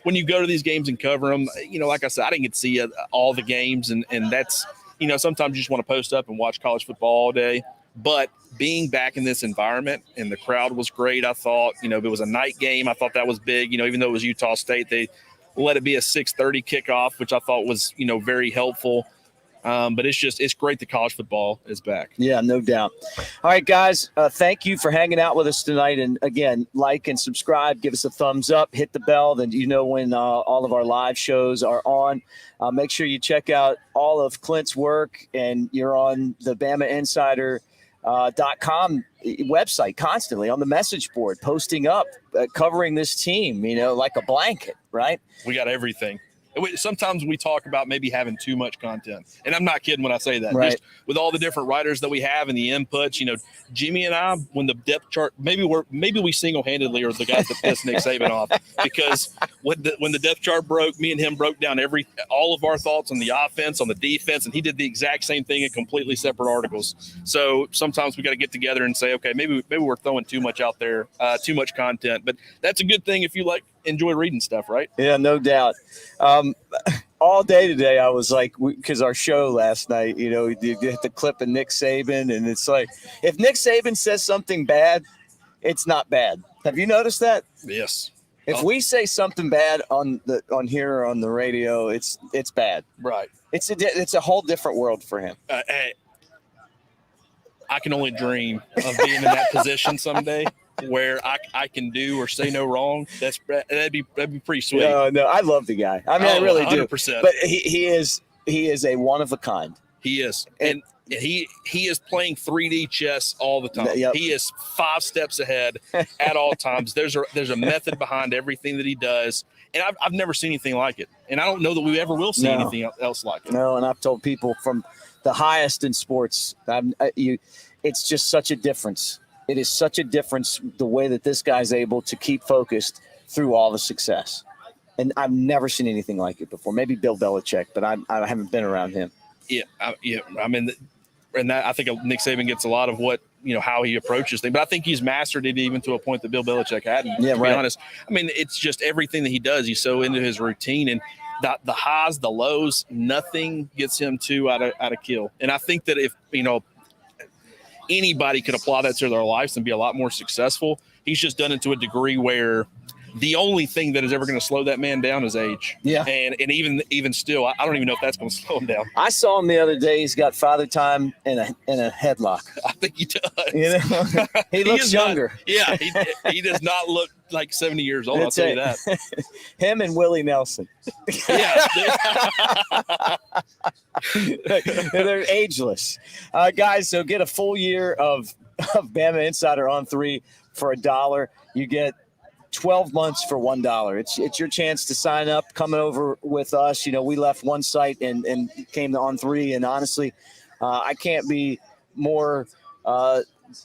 When you go to these games and cover them, like I said, I didn't get to see all the games, and that's sometimes you just want to post up and watch college football all day. But being back in this environment and the crowd was great. I thought, it was a night game. I thought that was big. Even though it was Utah State, they let it be a 6:30 kickoff, which I thought was, very helpful. But it's great that college football is back. Yeah, no doubt. All right, guys, thank you for hanging out with us tonight. And again, like and subscribe, give us a thumbs up, hit the bell, then when all of our live shows are on. Make sure you check out all of Clint's work, and you're on the BamaInsider.com website constantly on the message board, posting up, covering this team, like a blanket, right? We got everything. Sometimes we talk about maybe having too much content, and I'm not kidding when I say that. Right. Just with all the different writers that we have and the inputs, Jimmy and I, when the depth chart, maybe we single-handedly are the guys that pissed Nick Saban off, because when the depth chart broke, me and him broke down all of our thoughts on the offense, on the defense, and he did the exact same thing in completely separate articles. So sometimes we got to get together and say, okay, maybe we're throwing too much out there, too much content, but that's a good thing if you enjoy reading stuff, right? Yeah, no doubt. All day today, I was like, because our show last night, you hit the clip of Nick Saban, and it's like, if Nick Saban says something bad, it's not bad. Have you noticed that? Yes. If we say something bad on here or on the radio, it's bad. Right. It's a whole different world for him. Hey, I can only dream of being in that position someday, where I can do or say no wrong. That'd be pretty sweet. No, I love the guy. I mean, I really 100%. do. But he is a one of a kind. He is, and he is playing 3D chess all the time. Yep. He is 5 steps ahead at all times. There's a method behind everything that he does, and I've never seen anything like it. And I don't know that we ever will see anything else like it. No, and I've told people from the highest in sports, it's just such a difference. It is such a difference the way that this guy's able to keep focused through all the success. And I've never seen anything like it before. Maybe Bill Belichick, but I haven't been around him. Yeah. I mean, and that I think Nick Saban gets a lot of what, how he approaches things. But I think he's mastered it even to a point that Bill Belichick hadn't, to be honest. I mean, it's just everything that he does. He's so into his routine, and the highs, the lows, nothing gets him too out of kill. And I think that if, anybody could apply that to their lives and be a lot more successful, he's just done it to a degree where the only thing that is ever going to slow that man down is age. Yeah. And even still, I don't even know if that's going to slow him down. I saw him the other day. He's got father time in a headlock. I think he does. He looks younger. He does not look like 70 years old. I'll tell you that. Him and Willie Nelson. Yeah. They're ageless. Guys, so get a full year of Bama Insider on 3 for $1. You get 12 months for $1. It's your chance to sign up, coming over with us. We left one site and came to On 3, and honestly, I can't be more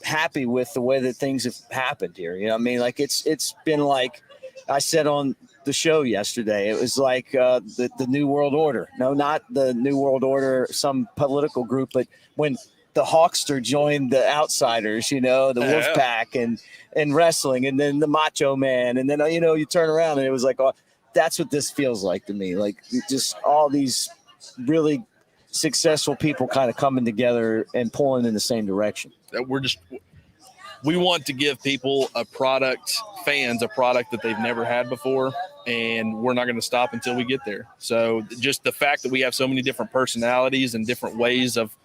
happy with the way that things have happened here. It's been like I said on the show yesterday. It was like the New World Order. No, not the New World Order, some political group, but when the Hawkster joined the Outsiders, the Wolfpack and wrestling, and then the Macho Man, and then you turn around and it was like, oh, that's what this feels like to me. Like just all these really successful people kind of coming together and pulling in the same direction. We want to give people fans a product that they've never had before, and we're not going to stop until we get there. So just the fact that we have so many different personalities and different ways of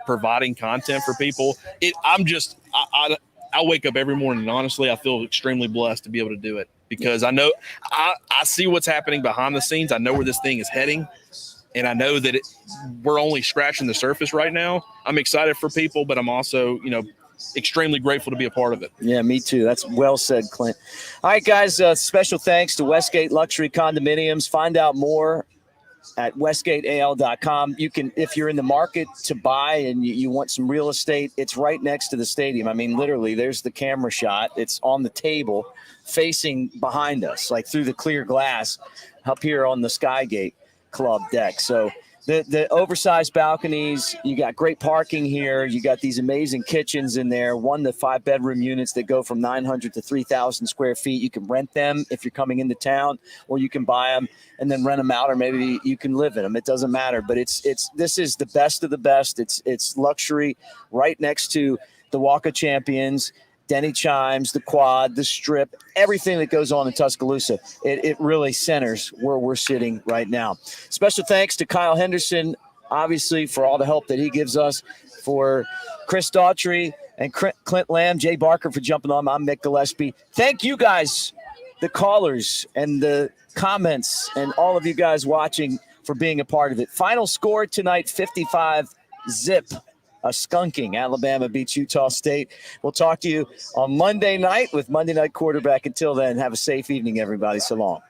providing content for people, I wake up every morning and honestly, I feel extremely blessed to be able to do it, because I know I see what's happening behind the scenes. I know where this thing is heading, and I know that we're only scratching the surface right now. I'm excited for people, but I'm also, extremely grateful to be a part of it. Yeah, me too. That's well said, Clint. All right, guys, special thanks to Westgate Luxury Condominiums. Find out more at westgateal.com. You can, if you're in the market to buy and you want some real estate, it's right next to the stadium. I mean, literally, there's the camera shot. It's on the table facing behind us, like through the clear glass up here on the Skygate Club deck. So the oversized balconies, you got great parking here. You got these amazing kitchens in there, 1 to 5 bedroom units that go from 900 to 3,000 square feet. You can rent them if you're coming into town, or you can buy them and then rent them out, or maybe you can live in them. It doesn't matter, but this is the best of the best. It's luxury right next to the Walk of Champions, Denny Chimes, the Quad, the Strip, everything that goes on in Tuscaloosa. It really centers where we're sitting right now. Special thanks to Kyle Henderson, obviously, for all the help that he gives us, for Chris Daughtry and Clint Lamb, Jay Barker for jumping on. I'm Mick Gillispie. Thank you guys, the callers and the comments, and all of you guys watching for being a part of it. Final score tonight, 55-0. A skunking. Alabama beats Utah State. We'll talk to you on Monday night with Monday Night Quarterback. Until then, have a safe evening, everybody. So long.